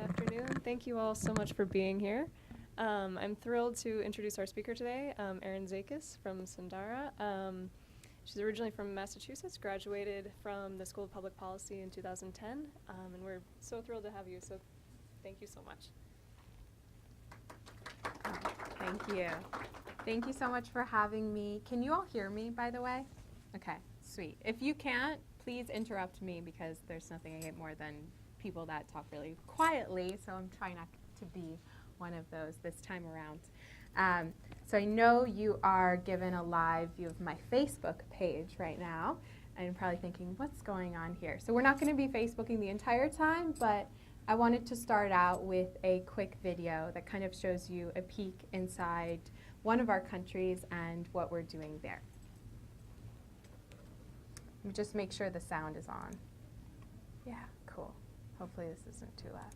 afternoon. Thank you all so much for being here. I'm thrilled to introduce our speaker today, Erin Zakis from Sundara. She's originally from Massachusetts, graduated from the School of Public Policy in 2010, and we're so thrilled to have you, so thank you so much. Thank you. Thank you so much for having me. Can you all hear me, by the way? Okay, sweet. If you can't, please interrupt me because there's nothing I hate more than people that talk really quietly, so I'm trying not to be one of those this time around. So I know you are given a live view of my Facebook page right now, and you're probably thinking, what's going on here? So we're not going to be Facebooking the entire time, but I wanted to start out with a quick video that kind of shows you a peek inside one of our countries and what we're doing there. Let me just make sure the sound is on. Yeah, cool. Hopefully this isn't too loud.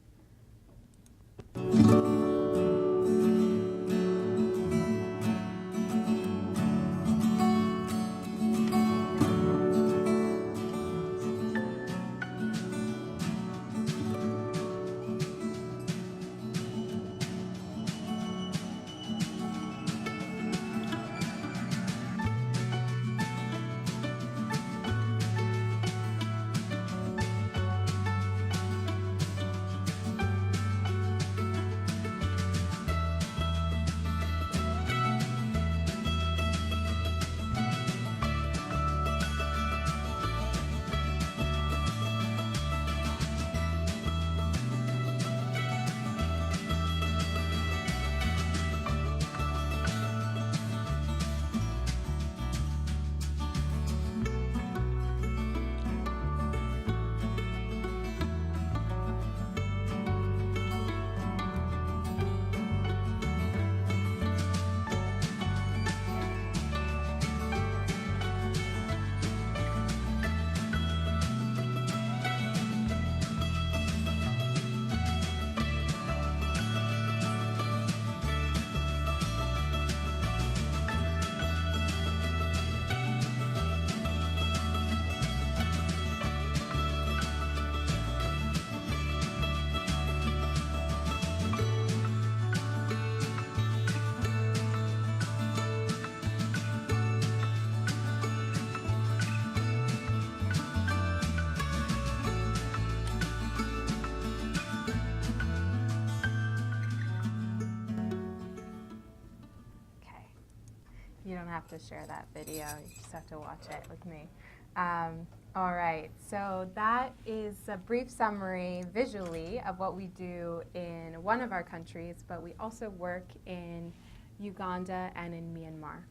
You don't have to share that video, you just have to watch it with me. All right, so that is a brief summary visually of what we do in one of our countries, but we also work in Uganda and in Myanmar.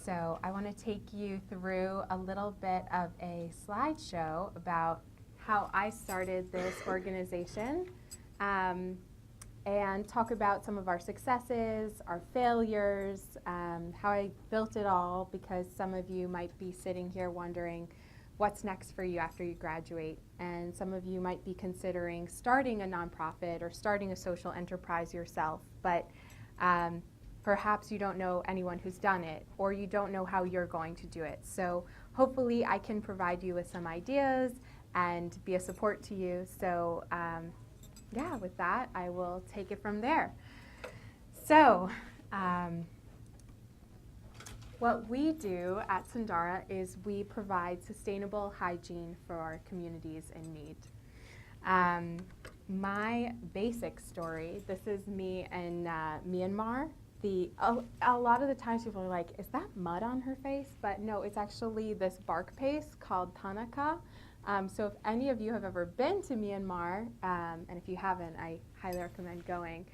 So I want to take you through a little bit of a slideshow about how I started this organization. And talk about some of our successes, our failures, how I built it all, because some of you might be sitting here wondering what's next for you after you graduate, and some of you might be considering starting a nonprofit or starting a social enterprise yourself, but perhaps you don't know anyone who's done it, or you don't know how you're going to do it. So hopefully I can provide you with some ideas and be a support to you. So yeah, with that, I will take it from there. So, what we do at Sundara is we provide sustainable hygiene for our communities in need. My basic story, this is me in Myanmar. A lot of the times people are like, is that mud on her face? But no, it's actually this bark paste called Tanaka. So if any of you have ever been to Myanmar, and if you haven't, I highly recommend going.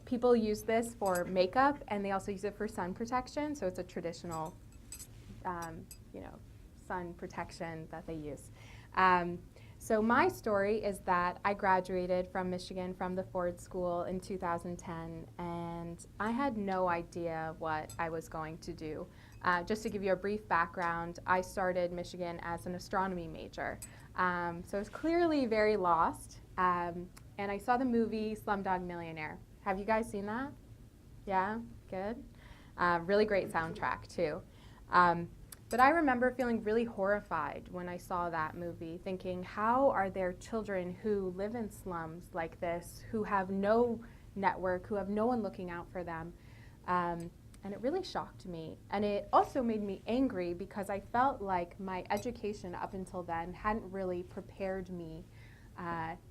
People use this for makeup, and they also use it for sun protection. So it's a traditional, sun protection that they use. So my story is that I graduated from Michigan from the Ford School in 2010, and I had no idea what I was going to do. Just to give you a brief background, I started Michigan as an astronomy major. So I was clearly very lost, and I saw the movie Slumdog Millionaire. Have you guys seen that? Yeah? Good? Really great soundtrack, too. But I remember feeling really horrified when I saw that movie, thinking, how are there children who live in slums like this, who have no network, who have no one looking out for them? And it really shocked me. And it also made me angry because I felt like my education up until then hadn't really prepared me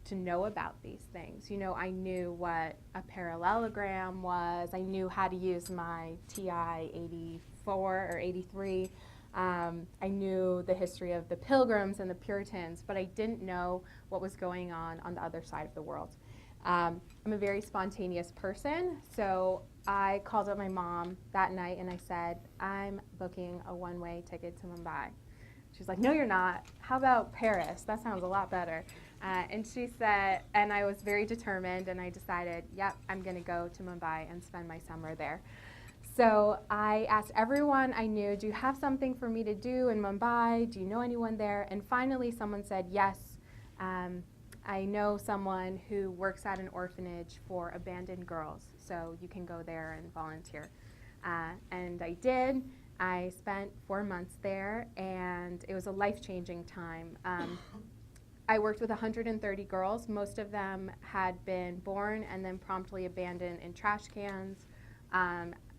to know about these things. You know, I knew what a parallelogram was. I knew how to use my TI 84 or 83. I knew the history of the Pilgrims and the Puritans, but I didn't know what was going on the other side of the world. I'm a very spontaneous person, so I called up my mom that night and I said, I'm booking a one-way ticket to Mumbai. She's like, no, you're not. How about Paris? That sounds a lot better. And she said, and I was very determined, and I decided, yep, I'm going to go to Mumbai and spend my summer there. So I asked everyone I knew, do you have something for me to do in Mumbai? Do you know anyone there? And finally someone said, yes, I know someone who works at an orphanage for abandoned girls, so you can go there and volunteer. And I did. I spent 4 months there, and it was a life-changing time. I worked with 130 girls. Most of them had been born and then promptly abandoned in trash cans,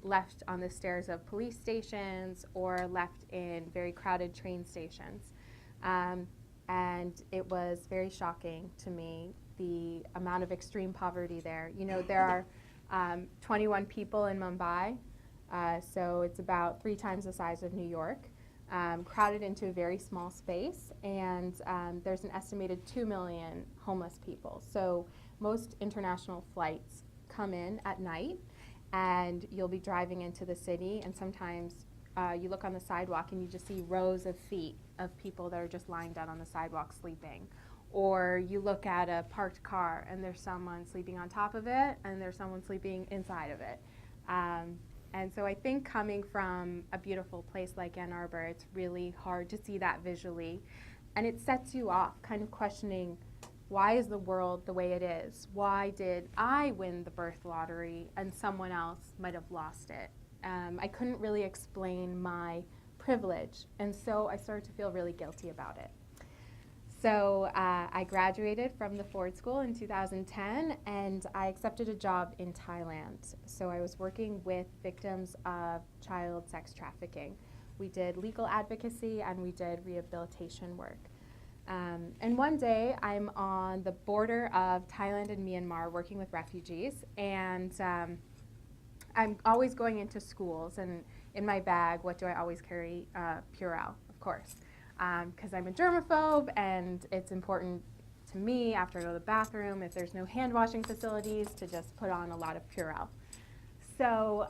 left on the stairs of police stations, or left in very crowded train stations. And it was very shocking to me, the amount of extreme poverty there. You know, there are 21 people in Mumbai, so it's about 3 times the size of New York, crowded into a very small space, and there's an estimated 2 million homeless people. So most international flights come in at night, and you'll be driving into the city, and sometimes you look on the sidewalk and you just see rows of feet of people that are just lying down on the sidewalk sleeping. Or you look at a parked car and there's someone sleeping on top of it and there's someone sleeping inside of it. And so I think coming from a beautiful place like Ann Arbor, it's really hard to see that visually. And it sets you off kind of questioning, why is the world the way it is? Why did I win the birth lottery and someone else might have lost it? I couldn't really explain my privilege, and so I started to feel really guilty about it. So I graduated from the Ford School in 2010, and I accepted a job in Thailand. So I was working with victims of child sex trafficking. We did legal advocacy and we did rehabilitation work. And one day I'm on the border of Thailand and Myanmar working with refugees, and I'm always going into schools, and in my bag, what do I always carry? Purell, of course, because I'm a germaphobe, and it's important to me after I go to the bathroom, if there's no hand washing facilities, to just put on a lot of Purell. So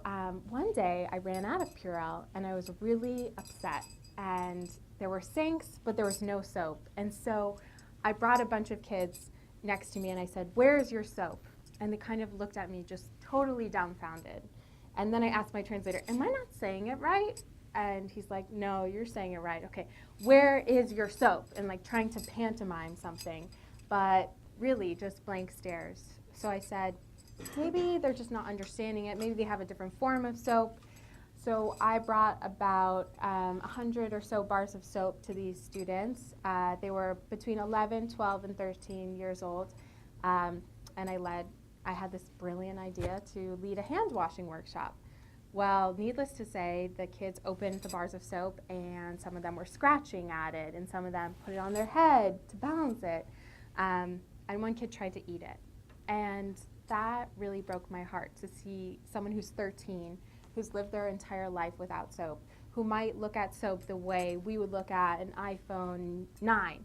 one day I ran out of Purell, and I was really upset, and there were sinks, but there was no soap. And so I brought a bunch of kids next to me, and I said, where is your soap? And they kind of looked at me just totally dumbfounded. And then I asked my translator, am I not saying it right? And he's like, no, you're saying it right. Okay, where is your soap? And like trying to pantomime something, but really just blank stares. So I said, maybe they're just not understanding it. Maybe they have a different form of soap. So I brought about 100 or so bars of soap to these students. They were between 11, 12, and 13 years old. And I had this brilliant idea to lead a hand washing workshop. Well, needless to say, the kids opened the bars of soap, and some of them were scratching at it, and some of them put it on their head to balance it. And one kid tried to eat it. And that really broke my heart, to see someone who's 13, who's lived their entire life without soap, who might look at soap the way we would look at an iPhone 9.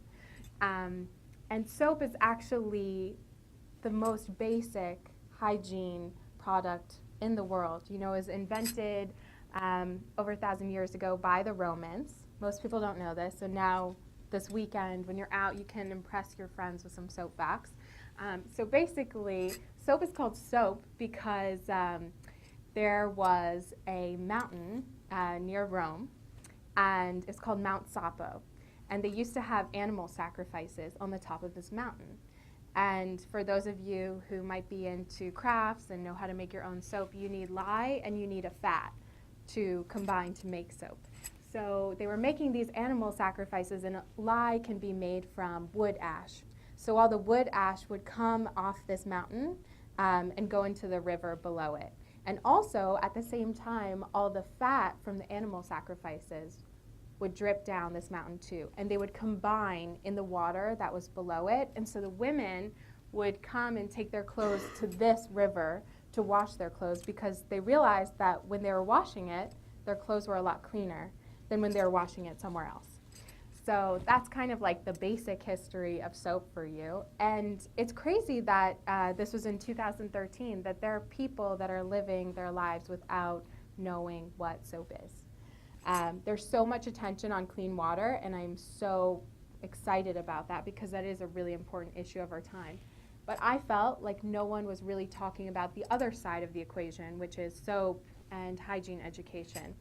And soap is actually the most basic hygiene product in the world. You know, it was invented over 1,000 years ago by the Romans. Most people don't know this, so now this weekend when you're out, you can impress your friends with some soap facts. So basically, soap is called soap because there was a mountain near Rome, and it's called Mount Sapo. And they used to have animal sacrifices on the top of this mountain. And for those of you who might be into crafts and know how to make your own soap, you need lye and you need a fat to combine to make soap. so they were making these animal sacrifices, and lye can be made from wood ash. So all the wood ash would come off this mountain and go into the river below it. And also, at the same time, all the fat from the animal sacrifices would drip down this mountain too. And they would combine in the water that was below it. And so the women would come and take their clothes to this river to wash their clothes, because they realized that when they were washing it, their clothes were a lot cleaner than when they were washing it somewhere else. So that's kind of like the basic history of soap for you. And it's crazy that this was in 2013, that there are people that are living their lives without knowing what soap is. There's so much attention on clean water, and I'm so excited about that, because that is a really important issue of our time. But I felt like no one was really talking about the other side of the equation, which is soap and hygiene education.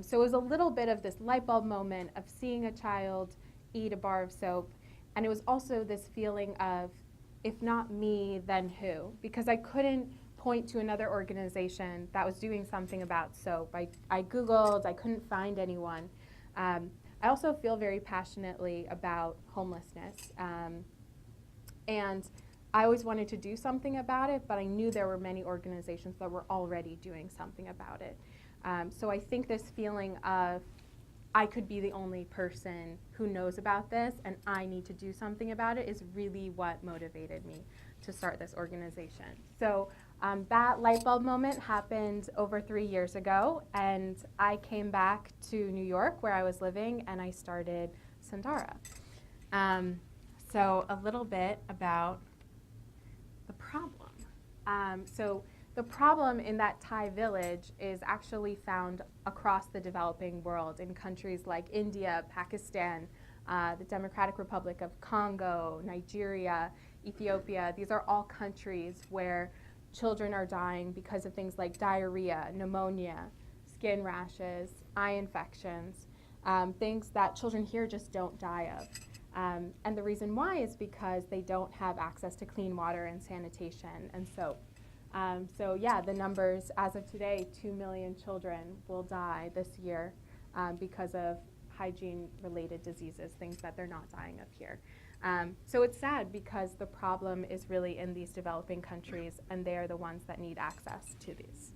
So it was a little bit of this light bulb moment of seeing a child eat a bar of soap. And it was also this feeling of, if not me, then who? Because I couldn't point to another organization that was doing something about soap. I Googled, I couldn't find anyone. I also feel very passionately about homelessness. And I always wanted to do something about it, but I knew there were many organizations that were already doing something about it. So I think this feeling of, I could be the only person who knows about this and I need to do something about it, is really what motivated me to start this organization. So that light bulb moment happened over 3 years ago, and I came back to New York where I was living, and I started Sundara. So a little bit about the problem. So the problem in that Thai village is actually found across the developing world, in countries like India, Pakistan, the Democratic Republic of Congo, Nigeria, Ethiopia. These are all countries where children are dying because of things like diarrhea, pneumonia, skin rashes, eye infections, things that children here just don't die of. And the reason why is because they don't have access to clean water and sanitation and soap. So yeah, the numbers as of today, 2 million children will die this year because of hygiene-related diseases, things that they're not dying of here. So it's sad, because the problem is really in these developing countries, and they are the ones that need access to these.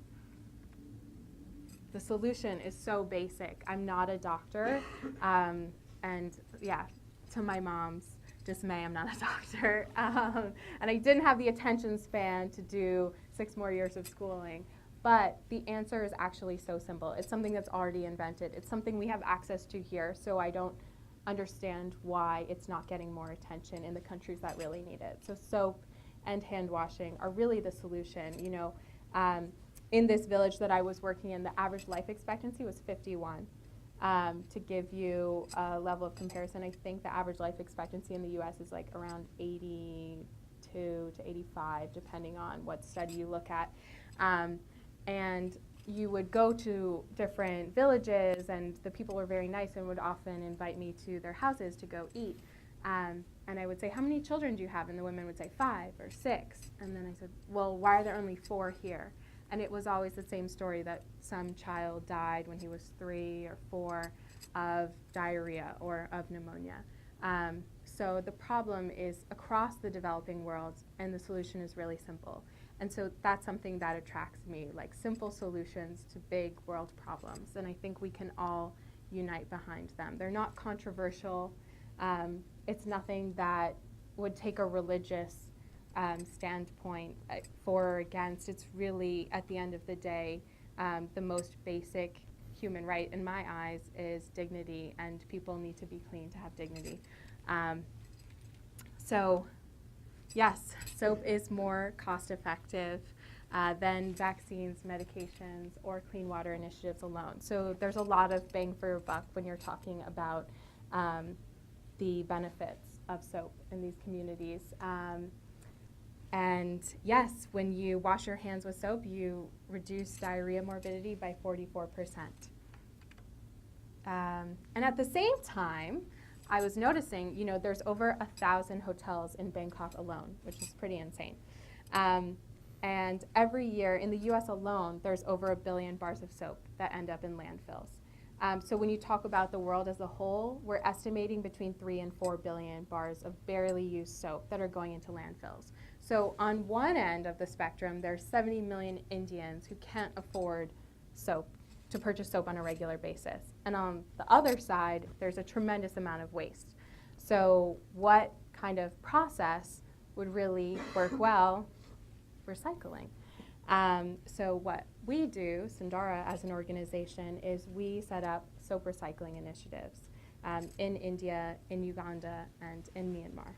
The solution is so basic. I'm not a doctor, and yeah, to my mom's dismay, I'm not a doctor. And I didn't have the attention span to do 6 more years of schooling. But the answer is actually so simple. It's something that's already invented. It's something we have access to here, so I don't understand why it's not getting more attention in the countries that really need it. So soap and hand washing are really the solution. You know, in this village that I was working in, the average life expectancy was 51. To give you a level of comparison, I think the average life expectancy in the US is like around 82 to 85, depending on what study you look at. And you would go to different villages, and the people were very nice and would often invite me to their houses to go eat. And I would say, how many children do you have? And the women would say 5 or 6. And then I said, well, why are there only 4 here? And it was always the same story, that some child died when he was 3 or 4 of diarrhea or of pneumonia. So the problem is across the developing world, and the solution is really simple. And so that's something that attracts me, like simple solutions to big world problems. And I think we can all unite behind them. They're not controversial. It's nothing that would take a religious standpoint for or against. It's really, at the end of the day, the most basic human right in my eyes is dignity, and people need to be clean to have dignity. So yes, soap is more cost effective than vaccines, medications, or clean water initiatives alone. So there's a lot of bang for your buck when you're talking about the benefits of soap in these communities. And yes, when you wash your hands with soap, you reduce diarrhea morbidity by 44%. And at the same time, I was noticing, you know, there's over 1,000 hotels in Bangkok alone, which is pretty insane. And every year in the US alone, there's over 1 billion bars of soap that end up in landfills. So when you talk about the world as a whole, we're estimating between 3 and 4 billion bars of barely used soap that are going into landfills. So on one end of the spectrum, there's 70 million Indians who can't afford soap, to purchase soap on a regular basis. And on the other side, there's a tremendous amount of waste. So what kind of process would really work well? Recycling. So what we do, Sundara as an organization, is we set up soap recycling initiatives in India, in Uganda, and in Myanmar.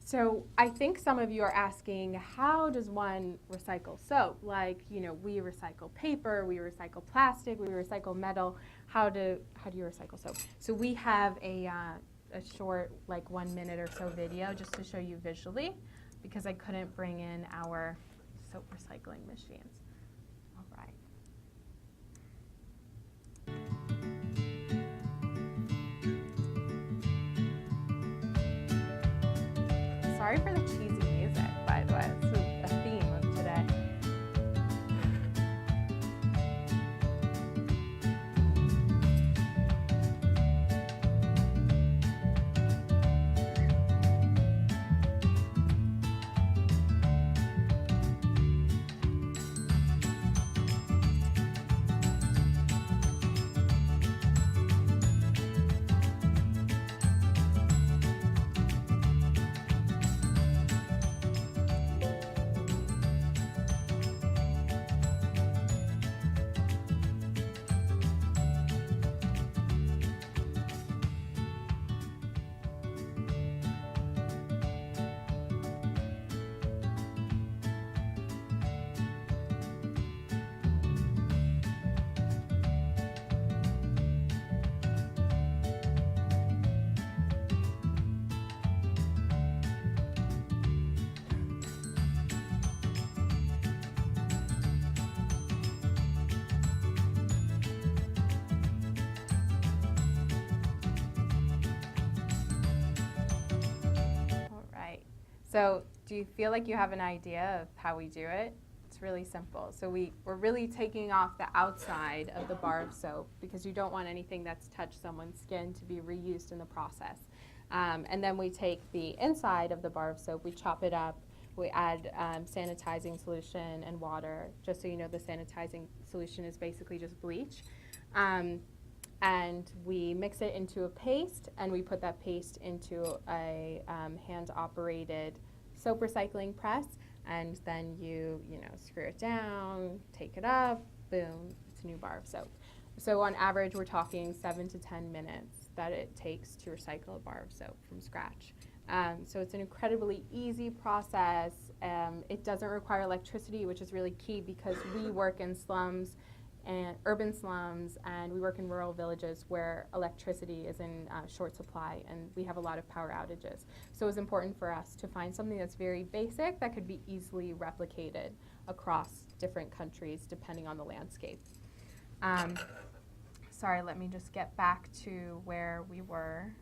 So I think some of you are asking, how does one recycle soap? Like, you know, we recycle paper, we recycle plastic, we recycle metal. How do you recycle soap? So we have a short, like 1 minute or so video just to show you visually, because I couldn't bring in our soap recycling machines. All right. Sorry for the cheesy music, by the way. This is a theme of today. So do you feel like you have an idea of how we do it? It's really simple. So we're really taking off the outside of the bar of soap because you don't want anything that's touched someone's skin to be reused in the process. And then we take the inside of the bar of soap, we chop it up, we add sanitizing solution and water. Just so you know, the sanitizing solution is basically just bleach. And we mix it into a paste, and we put that paste into a hand-operated soap recycling press, and then you screw it down, take it up, boom, it's a new bar of soap. So on average, we're talking 7 to 10 minutes that it takes to recycle a bar of soap from scratch. So it's an incredibly easy process. It doesn't require electricity, which is really key because we work in slums and urban slums, and we work in rural villages where electricity is in short supply, and we have a lot of power outages. So it's important for us to find something that's very basic that could be easily replicated across different countries depending on the landscape. Sorry, let me just get back to where we were.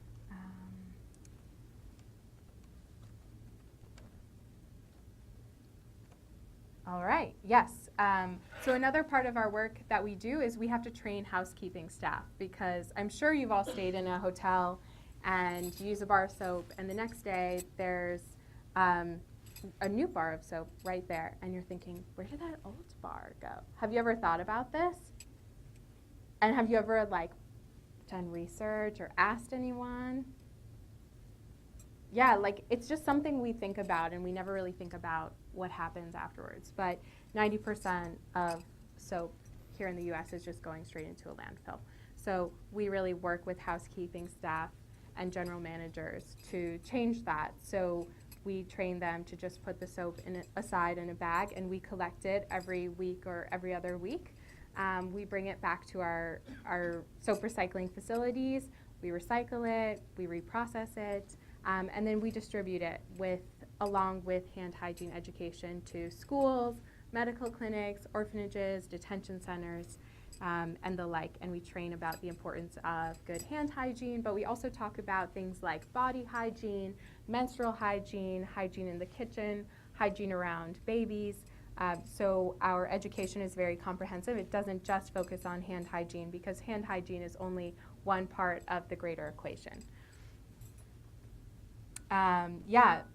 All right, yes. So another part of our work that we do is we have to train housekeeping staff, because I'm sure you've all stayed in a hotel and you use a bar of soap, and the next day there's a new bar of soap right there, and you're thinking, where did that old bar go? Have you ever thought about this? And have you ever done research or asked anyone? Yeah, it's just something we think about, and we never really think about what happens afterwards. But 90% of soap here in the US is just going straight into a landfill. So we really work with housekeeping staff and general managers to change that. So we train them to just put the soap aside in a bag, and we collect it every week or every other week. We bring it back to our soap recycling facilities. We recycle it, we reprocess it, and then we distribute it along with hand hygiene education to schools, medical clinics, orphanages, detention centers, and the like. And we train about the importance of good hand hygiene, but we also talk about things like body hygiene, menstrual hygiene, hygiene in the kitchen, hygiene around babies, So our education is very comprehensive. It doesn't just focus on hand hygiene because hand hygiene is only one part of the greater equation.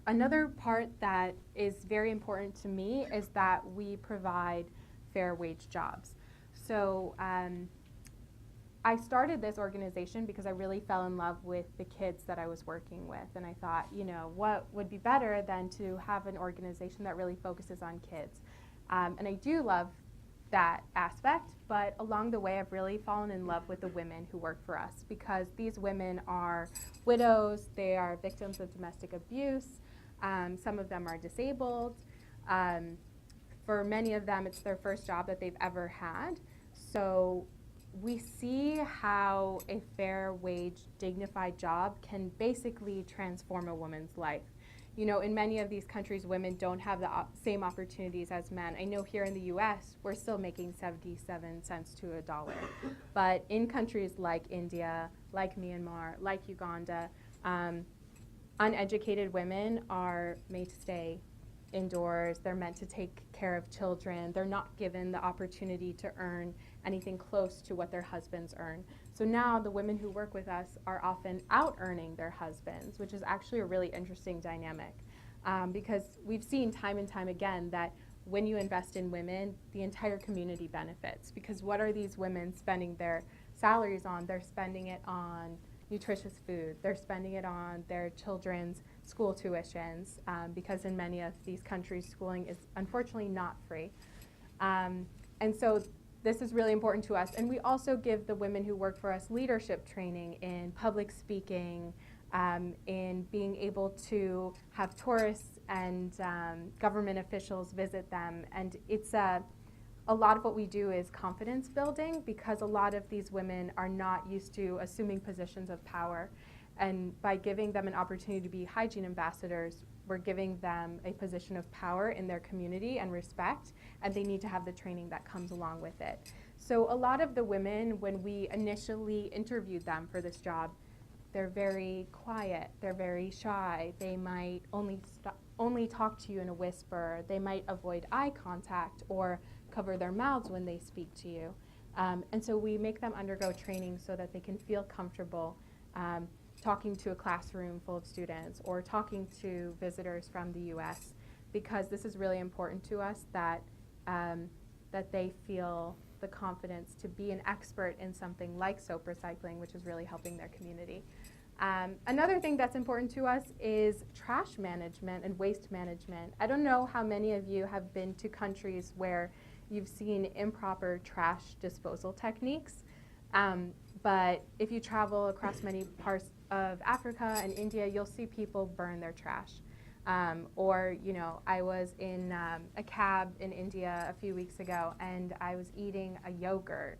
Another part that is very important to me is that we provide fair wage jobs. So I started this organization because I really fell in love with the kids that I was working with. And I thought, what would be better than to have an organization that really focuses on kids? And I do love that aspect, but along the way I've really fallen in love with the women who work for us because these women are widows, they are victims of domestic abuse, some of them are disabled. For many of them, it's their first job that they've ever had. So we see how a fair wage, dignified job can basically transform a woman's life. In many of these countries, women don't have the same opportunities as men. I know here in the US, we're still making 77 cents to a dollar. But in countries like India, like Myanmar, like Uganda, uneducated women are made to stay indoors. They're meant to take care of children. They're not given the opportunity to earn anything close to what their husbands earn. So now the women who work with us are often out earning their husbands, which is actually a really interesting dynamic because we've seen time and time again that when you invest in women, the entire community benefits because what are these women spending their salaries on? They're spending it on nutritious food. They're spending it on their children's school tuitions because in many of these countries, schooling is unfortunately not free. And so this is really important to us. And we also give the women who work for us leadership training in public speaking, in being able to have tourists and government officials visit them. And it's a lot of what we do is confidence building because a lot of these women are not used to assuming positions of power. And by giving them an opportunity to be hygiene ambassadors, we're giving them a position of power in their community and respect, and they need to have the training that comes along with it. So a lot of the women, when we initially interviewed them for this job, they're very quiet, they're very shy, they might only talk to you in a whisper, they might avoid eye contact or cover their mouths when they speak to you. And so we make them undergo training so that they can feel comfortable talking to a classroom full of students or talking to visitors from the US because this is really important to us that they feel the confidence to be an expert in something like soap recycling, which is really helping their community. Another thing that's important to us is trash management and waste management. I don't know how many of you have been to countries where you've seen improper trash disposal techniques, but if you travel across many parts of Africa and India, you'll see people burn their trash. I was in a cab in India a few weeks ago, and I was eating a yogurt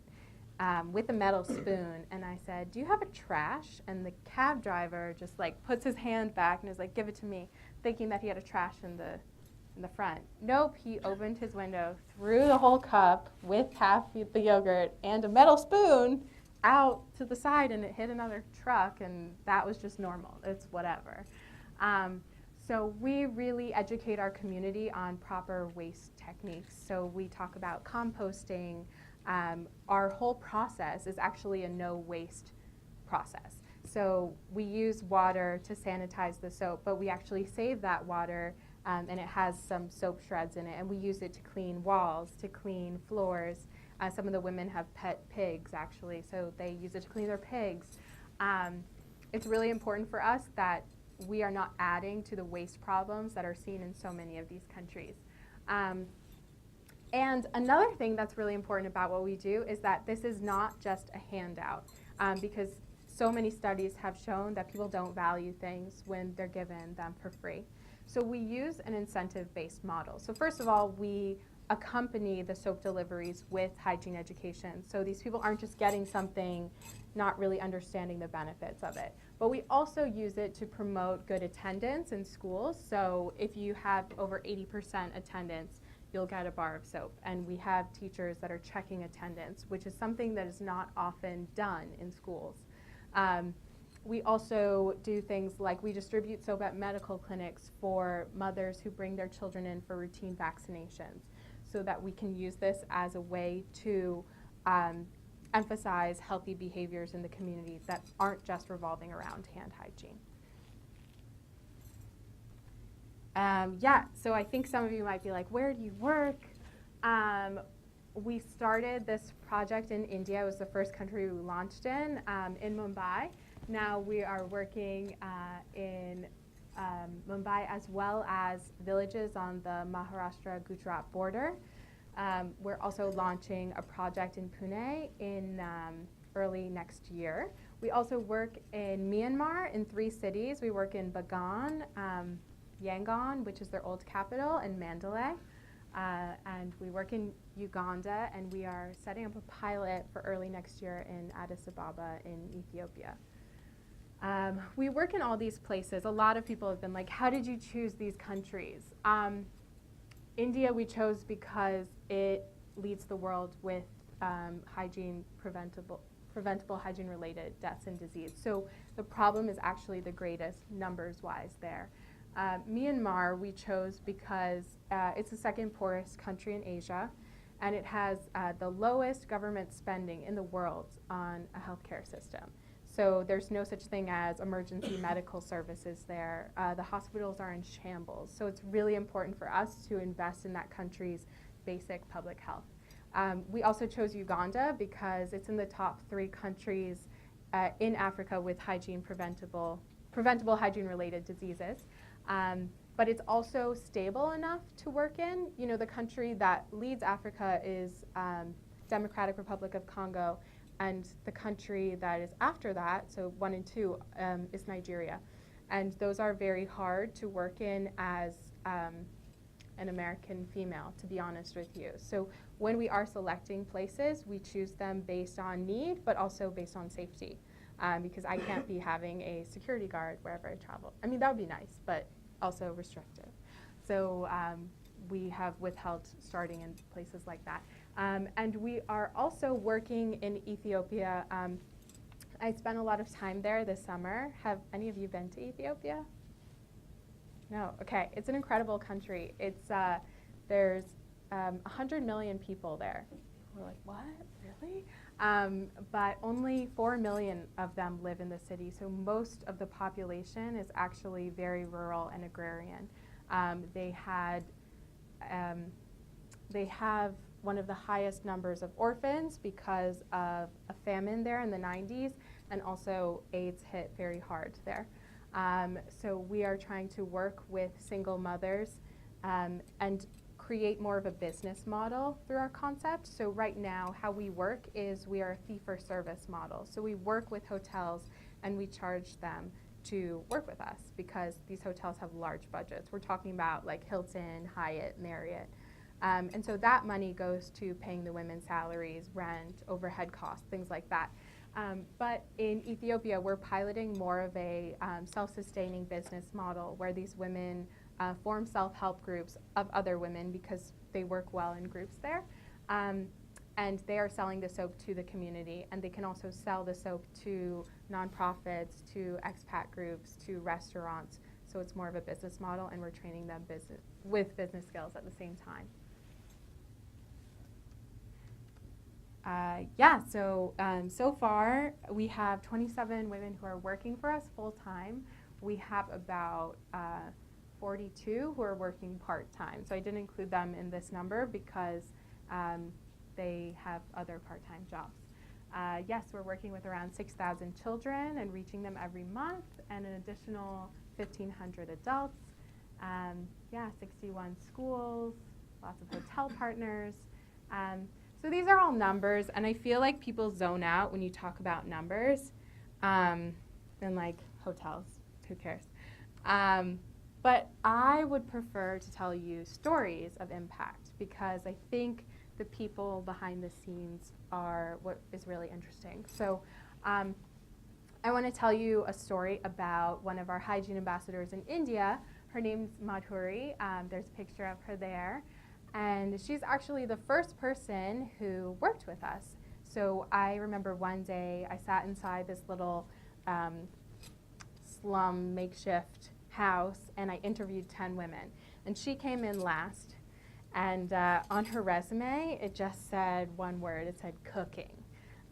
with a metal spoon, and I said, "Do you have a trash?" And the cab driver just puts his hand back and is like, "Give it to me," thinking that he had a trash in the front. Nope, he opened his window, threw the whole cup with half the yogurt and a metal spoon out to the side, and it hit another truck, and that was just normal. It's whatever. So we really educate our community on proper waste techniques. So we talk about composting. Our whole process is actually a no waste process. So we use water to sanitize the soap, but we actually save that water and it has some soap shreds in it, and we use it to clean walls, to clean floors. Some of the women have pet pigs, actually, so they use it to clean their pigs. It's really important for us that we are not adding to the waste problems that are seen in so many of these countries. And another thing that's really important about what we do is that this is not just a handout, because so many studies have shown that people don't value things when they're given them for free. So we use an incentive-based model. So first of all, we accompany the soap deliveries with hygiene education. So these people aren't just getting something, not really understanding the benefits of it. But we also use it to promote good attendance in schools. So if you have over 80% attendance, you'll get a bar of soap. And we have teachers that are checking attendance, which is something that is not often done in schools. We also do things like we distribute soap at medical clinics for mothers who bring their children in for routine vaccinations. so that we can use this as a way to emphasize healthy behaviors in the community that aren't just revolving around hand hygiene. So I think some of you might be like, where do you work? We started this project in India. It was the first country we launched in Mumbai. Now we are working in Mumbai as well as villages on the Maharashtra-Gujarat border. We're also launching a project in Pune in early next year. We also work in Myanmar in 3 cities. We work in Bagan, Yangon, which is their old capital, and Mandalay. And we work in Uganda, and we are setting up a pilot for early next year in Addis Ababa in Ethiopia. We work in all these places. A lot of people have been like, how did you choose these countries? India we chose because it leads the world with preventable hygiene-related deaths and disease. So the problem is actually the greatest numbers-wise there. Myanmar we chose because it's the second poorest country in Asia, and it has the lowest government spending in the world on a healthcare system. So there's no such thing as emergency medical services there. The hospitals are in shambles. So it's really important for us to invest in that country's basic public health. We also chose Uganda because it's in the top 3 countries in Africa with preventable hygiene-related diseases. But it's also stable enough to work in. You know, the country that leads Africa is Democratic Republic of Congo, and the country that is after that, so 1 and 2, is Nigeria. And those are very hard to work in as an American female, to be honest with you. So when we are selecting places, we choose them based on need, but also based on safety. Because I can't be having a security guard wherever I travel. I mean, that would be nice, but also restrictive. So we have withheld starting in places like that. And we are also working in Ethiopia. I spent a lot of time there this summer. Have any of you been to Ethiopia? No? Okay. It's an incredible country. There's 100 million people there. We're like, what? Really? But only 4 million of them live in the city, so most of the population is actually very rural and agrarian. They have one of the highest numbers of orphans because of a famine there in the 90s, and also AIDS hit very hard there. So we are trying to work with single mothers and create more of a business model through our concept. So right now, how we work is we are a fee-for-service model. So we work with hotels and we charge them to work with us because these hotels have large budgets. We're talking about like Hilton, Hyatt, Marriott. And so that money goes to paying the women's salaries, rent, overhead costs, things like that. But in Ethiopia, we're piloting more of a self-sustaining business model where these women form self-help groups of other women because they work well in groups there. And they are selling the soap to the community, and they can also sell the soap to nonprofits, to expat groups, to restaurants. So it's more of a business model, and we're training them with business skills at the same time. So far we have 27 women who are working for us full-time. We have about 42 who are working part-time. So I didn't include them in this number because they have other part-time jobs. Yes, we're working with around 6,000 children and reaching them every month, and an additional 1,500 adults. 61 schools, lots of hotel partners. So these are all numbers, and I feel like people zone out when you talk about numbers. And like hotels, who cares? But I would prefer to tell you stories of impact because I think the people behind the scenes are what is really interesting. So I want to tell you a story about one of our hygiene ambassadors in India. Her name's Midori. There's a picture of her there. And she's actually the first person who worked with us. So I remember one day I sat inside this little slum makeshift house, and I interviewed 10 women. And she came in last. And on her resume, it just said one word. It said cooking.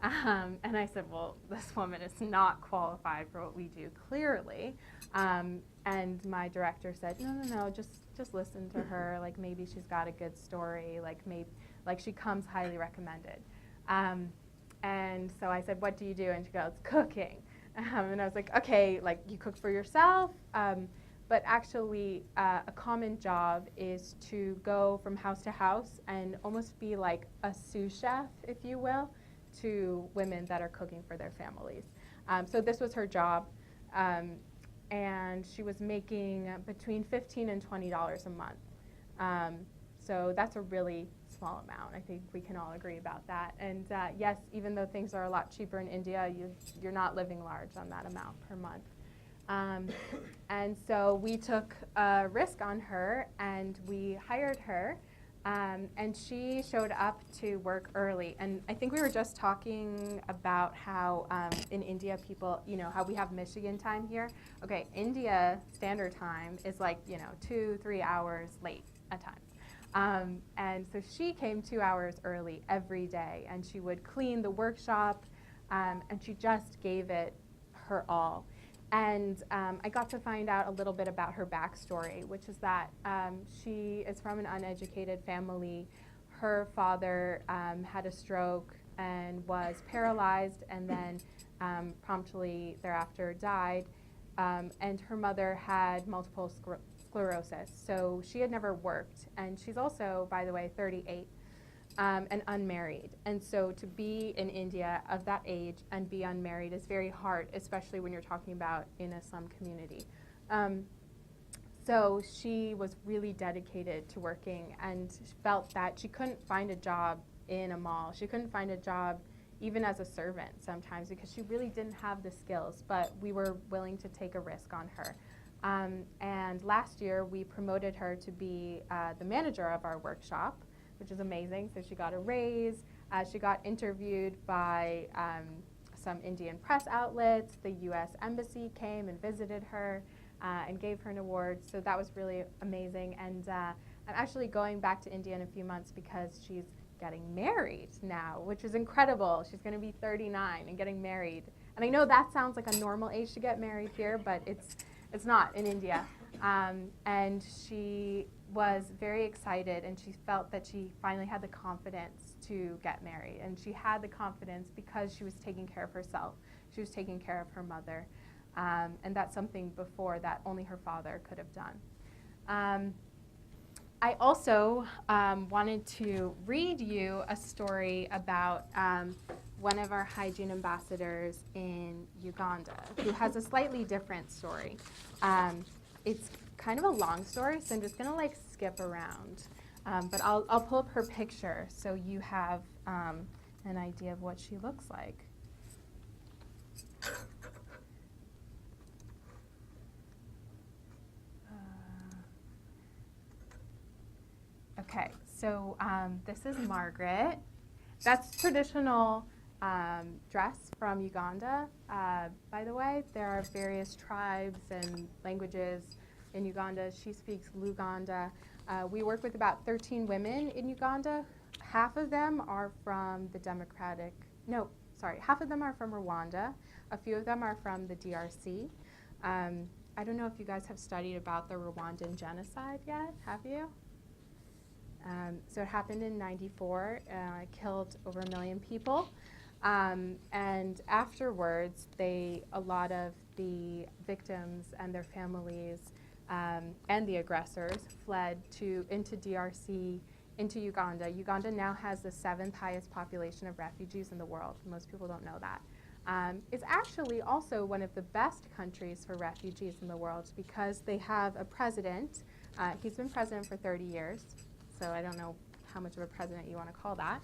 And I said, well, this woman is not qualified for what we do, clearly. And my director said, no, just listen to her. Like, maybe she's got a good story. Like she comes highly recommended. And so I said, what do you do? And she goes, cooking. And I was like, okay, like you cook for yourself? But actually, a common job is to go from house to house and almost be like a sous chef, if you will, to women that are cooking for their families. So this was her job. And she was making between $15 and $20 a month. So that's a really small amount. I think we can all agree about that. And yes, even though things are a lot cheaper in India, you're not living large on that amount per month. And so we took a risk on her, and we hired her. And she showed up to work early. And I think we were just talking about how in India people, how we have Michigan time here. Okay, India Standard Time is like, 2-3 hours late at times. And so she came 2 hours early every day, and she would clean the workshop, and she just gave it her all. And I got to find out a little bit about her backstory, which is that she is from an uneducated family. Her father had a stroke and was paralyzed, and then promptly thereafter died. And her mother had multiple sclerosis, so she had never worked. And she's also, by the way, 38. And unmarried. And so to be in India of that age and be unmarried is very hard, especially when you're talking about in a slum community. So she was really dedicated to working, and felt that she couldn't find a job in a mall. She couldn't find a job even as a servant sometimes because she really didn't have the skills, but we were willing to take a risk on her. And last year we promoted her to be the manager of our workshop, which is amazing. So she got a raise. She got interviewed by some Indian press outlets. The U.S. Embassy came and visited her and gave her an award. So that was really amazing. And I'm actually going back to India in a few months because she's getting married now, which is incredible. She's going to be 39 and getting married. And I know that sounds like a normal age to get married here, but it's not in India. And she was very excited, and she felt that she finally had the confidence to get married. And she had the confidence because she was taking care of herself. She was taking care of her mother. And that's something before that only her father could have done. I also wanted to read you a story about one of our hygiene ambassadors in Uganda, who has a slightly different story. It's kind of a long story, so I'm just going to skip around. But I'll pull up her picture so you have an idea of what she looks like. Okay, so this is Margaret. That's traditional dress from Uganda. By the way, there are various tribes and languages in Uganda. She speaks Luganda. We work with about 13 women in Uganda. Half of them are from half of them are from Rwanda. A few of them are from the DRC. I don't know if you guys have studied about the Rwandan genocide yet, have you? So it happened in '94, killed over 1 million people. And afterwards, a lot of the victims and their families and the aggressors fled into DRC, into Uganda. Uganda now has the 7th highest population of refugees in the world. Most people don't know that. It's actually also one of the best countries for refugees in the world because they have a president. He's been president for 30 years, so I don't know how much of a president you want to call that.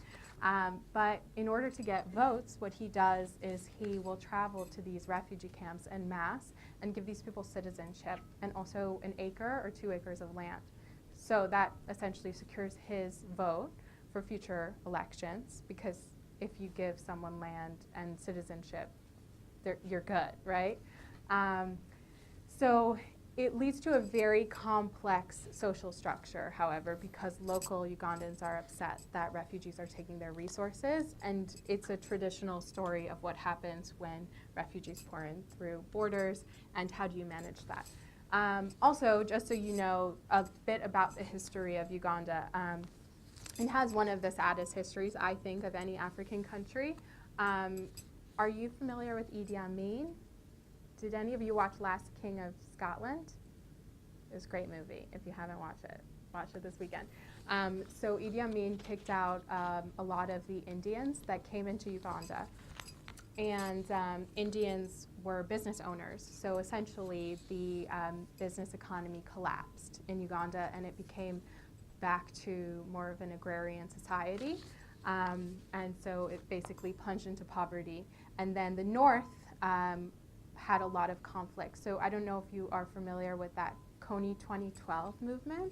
But in order to get votes, what he does is he will travel to these refugee camps en masse and give these people citizenship and also an acre or 2 acres of land. So that essentially secures his vote for future elections, because if you give someone land and citizenship, you're good, right? So It leads to a very complex social structure, however, because local Ugandans are upset that refugees are taking their resources, and it's a traditional story of what happens when refugees pour in through borders, and how do you manage that. Also, just so you know a bit about the history of Uganda, it has one of the saddest histories, I think, of any African country. Are you familiar with Idi Amin? Did any of you watch Last King of Scotland? It was a great movie. If you haven't watched it, watch it this weekend. So Idi Amin kicked out a lot of the Indians that came into Uganda. And Indians were business owners. So essentially, the business economy collapsed in Uganda, and it became back to more of an agrarian society. And so it basically plunged into poverty. And then the North had a lot of conflict. So I don't know if you are familiar with that Kony 2012 movement.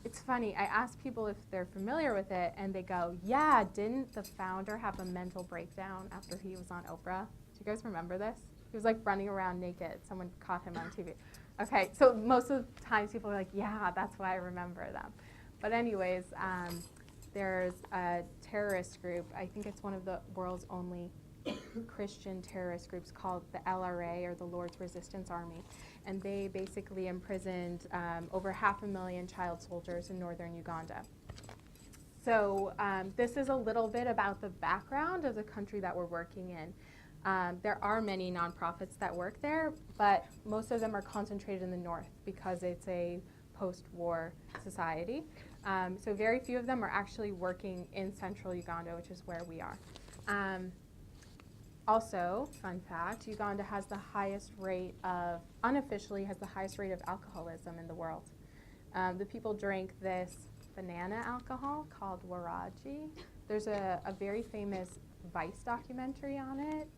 It's funny, I ask people if they're familiar with it, and they go, yeah, didn't the founder have a mental breakdown after he was on Oprah? Do you guys remember this? He was like running around naked. Someone caught him on TV. Okay, so most of the times people are like, yeah, that's why I remember them. But anyways, there's a terrorist group, I think it's one of the world's only Christian terrorist groups, called the LRA, or the Lord's Resistance Army, and they basically imprisoned over 500,000 child soldiers in northern Uganda. So this is a little bit about the background of the country that we're working in. There are many nonprofits that work there, but most of them are concentrated in the north because it's a post-war society. So very few of them are actually working in central Uganda, which is where we are. Also, fun fact, Uganda has the highest rate of, unofficially has the highest rate of alcoholism in the world. The people drink this banana alcohol called waraji. There's a very famous Vice documentary on it.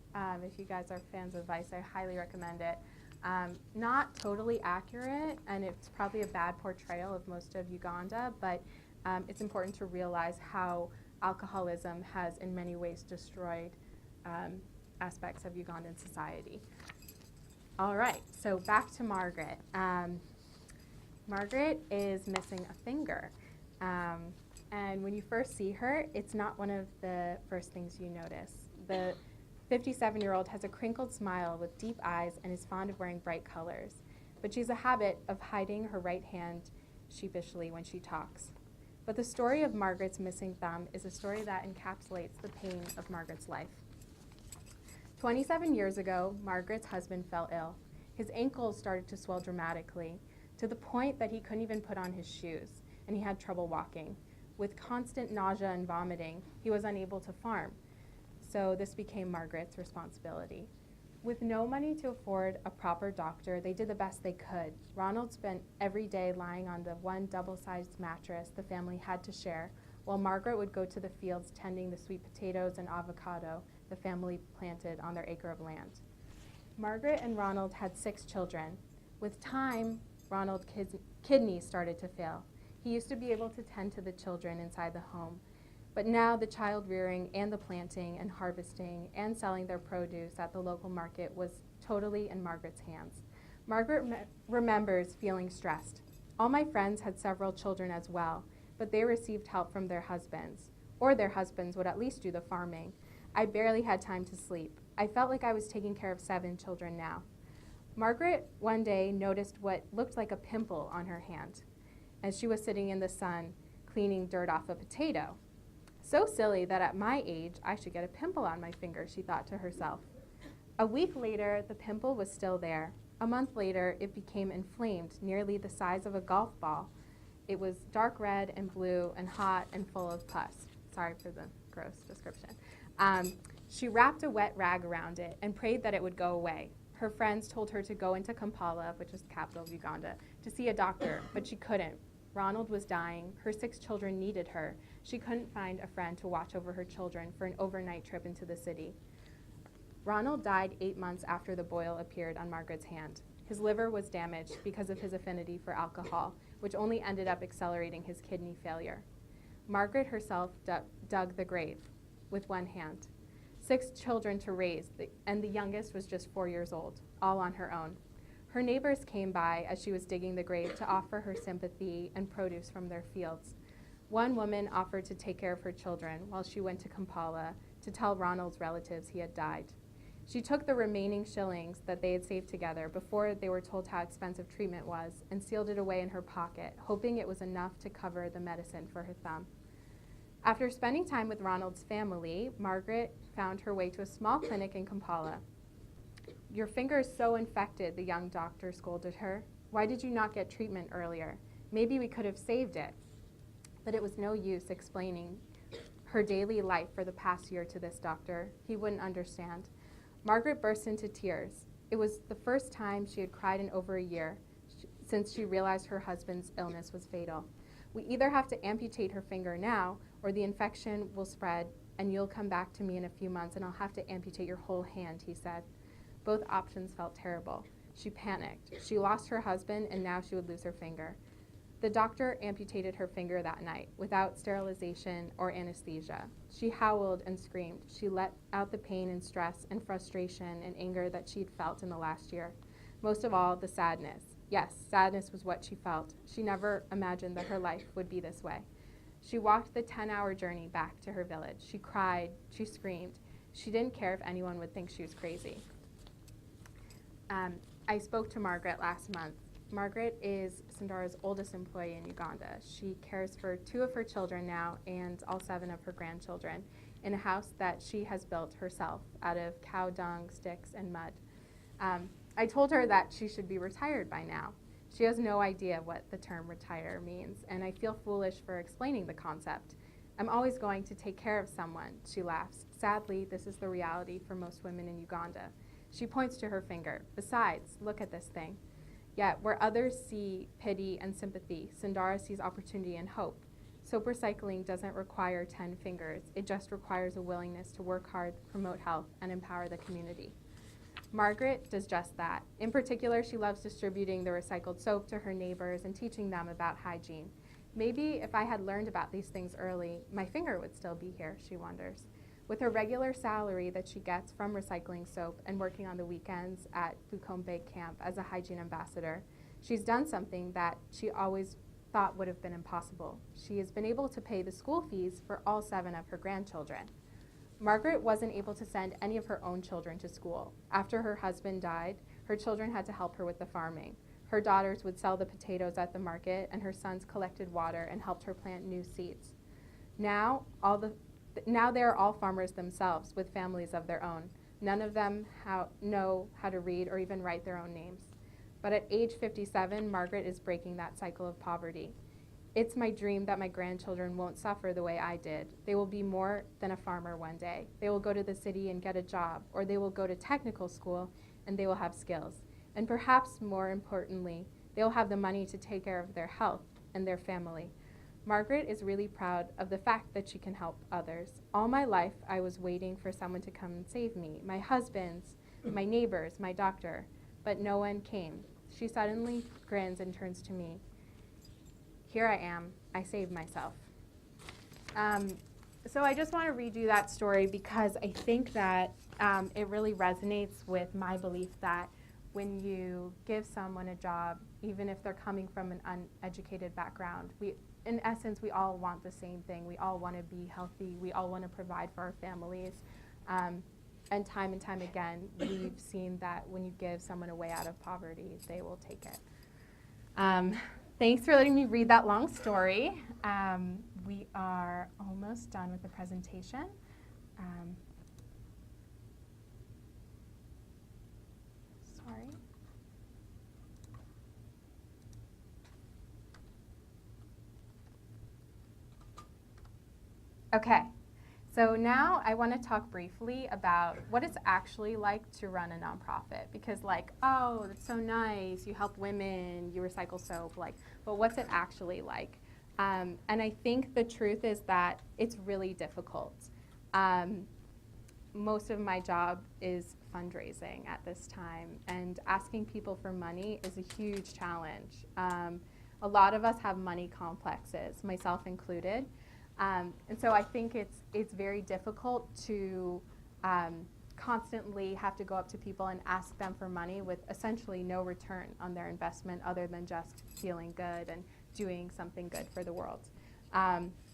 If you guys are fans of Vice, I highly recommend it. Not totally accurate, and it's probably a bad portrayal of most of Uganda, but it's important to realize how alcoholism has in many ways destroyed aspects of Ugandan society. All right, so back to Margaret. Margaret is missing a finger. And when you first see her, it's not one of the first things you notice. The 57-year-old has a crinkled smile with deep eyes and is fond of wearing bright colors. But she has a habit of hiding her right hand sheepishly when she talks. But the story of Margaret's missing thumb is a story that encapsulates the pain of Margaret's life. 27 years ago, Margaret's husband fell ill. His ankles started to swell dramatically, to the point that he couldn't even put on his shoes, and he had trouble walking. With constant nausea and vomiting, he was unable to farm. So this became Margaret's responsibility. With no money to afford a proper doctor, they did the best they could. Ronald spent every day lying on the one double-sized mattress the family had to share, while Margaret would go to the fields tending the sweet potatoes and avocado the family planted on their acre of land. Margaret and Ronald had 6 children. With time, Ronald's kidneys started to fail. He used to be able to tend to the children inside the home, but now the child rearing and the planting and harvesting and selling their produce at the local market was totally in Margaret's hands. Margaret remembers feeling stressed. All my friends had several children as well, but they received help from their husbands, or their husbands would at least do the farming. I barely had time to sleep. I felt like I was taking care of 7 children now. Margaret one day noticed what looked like a pimple on her hand as she was sitting in the sun cleaning dirt off a potato. So silly that at my age, I should get a pimple on my finger, she thought to herself. A week later, the pimple was still there. A month later, it became inflamed, nearly the size of a golf ball. It was dark red and blue and hot and full of pus. Sorry for the gross description. She wrapped a wet rag around it and prayed that it would go away. Her friends told her to go into Kampala, which is the capital of Uganda, to see a doctor, but she couldn't. Ronald was dying. Her 6 children needed her. She couldn't find a friend to watch over her children for an overnight trip into the city. Ronald died 8 months after the boil appeared on Margaret's hand. His liver was damaged because of his affinity for alcohol, which only ended up accelerating his kidney failure. Margaret herself dug the grave with one hand. 6 children to raise, and the youngest was just 4 years old, all on her own. Her neighbors came by as she was digging the grave to offer her sympathy and produce from their fields. One woman offered to take care of her children while she went to Kampala to tell Ronald's relatives he had died. She took the remaining shillings that they had saved together before they were told how expensive treatment was and sealed it away in her pocket, hoping it was enough to cover the medicine for her thumb. After spending time with Ronald's family, Margaret found her way to a small clinic in Kampala. "Your finger is so infected," the young doctor scolded her. "Why did you not get treatment earlier? Maybe we could have saved it." But it was no use explaining her daily life for the past year to this doctor. He wouldn't understand. Margaret burst into tears. It was the first time she had cried in over a year since she realized her husband's illness was fatal. "We either have to amputate her finger now, or the infection will spread, and you'll come back to me in a few months, and I'll have to amputate your whole hand," he said. Both options felt terrible. She panicked. She lost her husband, and now she would lose her finger. The doctor amputated her finger that night without sterilization or anesthesia. She howled and screamed. She let out the pain and stress and frustration and anger that she'd felt in the last year. Most of all, the sadness. Yes, sadness was what she felt. She never imagined that her life would be this way. She walked the 10-hour journey back to her village. She cried. She screamed. She didn't care if anyone would think she was crazy. I spoke to Margaret last month. Margaret is Sundara's oldest employee in Uganda. She cares for 2 of her children now and all 7 of her grandchildren in a house that she has built herself out of cow dung, sticks, and mud. I told her that she should be retired by now. She has no idea what the term retire means, and I feel foolish for explaining the concept. "I'm always going to take care of someone," she laughs. Sadly, this is the reality for most women in Uganda. She points to her finger. "Besides, look at this thing." Yet, where others see pity and sympathy, Sundara sees opportunity and hope. Soap recycling doesn't require 10 fingers. It just requires a willingness to work hard, promote health, and empower the community. Margaret does just that. In particular, she loves distributing the recycled soap to her neighbors and teaching them about hygiene. "Maybe if I had learned about these things early, my finger would still be here," she wonders. With her regular salary that she gets from recycling soap and working on the weekends at Bukombe camp as a hygiene ambassador, she's done something that she always thought would have been impossible. She has been able to pay the school fees for all 7 of her grandchildren. Margaret wasn't able to send any of her own children to school. After her husband died, her children had to help her with the farming. Her daughters would sell the potatoes at the market, and her sons collected water and helped her plant new seeds. Now they are all farmers themselves with families of their own. None of them know how to read or even write their own names. But at age 57, Margaret is breaking that cycle of poverty. "It's my dream that my grandchildren won't suffer the way I did. They will be more than a farmer one day. They will go to the city and get a job, or they will go to technical school and they will have skills. And perhaps more importantly, they will have the money to take care of their health and their family." Margaret is really proud of the fact that she can help others. "All my life, I was waiting for someone to come and save me, my husbands, my neighbors, my doctor, but no one came." She suddenly grins and turns to me. "Here I am. I saved myself." So I just want to read you that story because I think that it really resonates with my belief that when you give someone a job, even if they're coming from an uneducated background, in essence, we all want the same thing. We all want to be healthy. We all want to provide for our families. And time again, we've seen that when you give someone a way out of poverty, they will take it. Thanks for letting me read that long story. We are almost done with the presentation. Sorry. Okay, so now I want to talk briefly about what it's actually like to run a nonprofit, because oh, that's so nice, you help women, you recycle soap, but what's it actually like? And I think the truth is that it's really difficult. Most of my job is fundraising at this time, and asking people for money is a huge challenge. A lot of us have money complexes, myself included. And so I think it's very difficult to constantly have to go up to people and ask them for money with essentially no return on their investment other than just feeling good and doing something good for the world.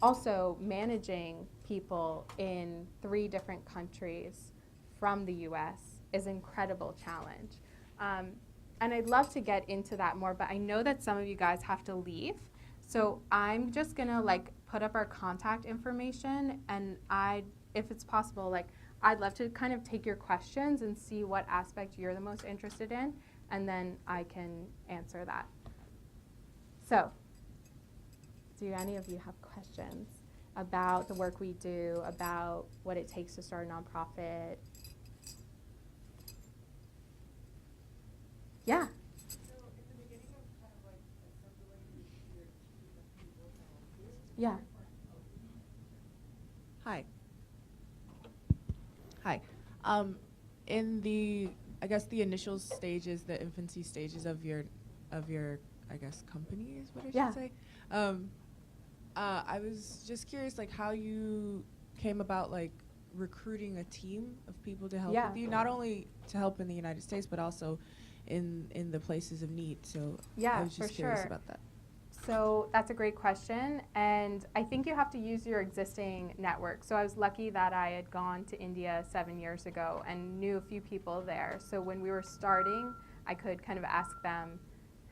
Also, managing people in 3 different countries from the US is an incredible challenge. And I'd love to get into that more, but I know that some of you guys have to leave. So I'm just gonna put up our contact information, and if it's possible, I'd love to kind of take your questions and see what aspect you're the most interested in, and then I can answer that. So, do any of you have questions about the work we do, about what it takes to start a nonprofit? Yeah. So in the beginning of kind of assembling your team of people to help you. Yeah. Hi. Hi. In the, I guess the initial stages, the infancy stages of your, I guess, company is what I should say. I was just curious, how you came about, recruiting a team of people to help with you, not only to help in the United States, but also in the places of need. So I was just curious about that. So that's a great question, and I think you have to use your existing network. So I was lucky that I had gone to India 7 years ago and knew a few people there. So when we were starting, I could kind of ask them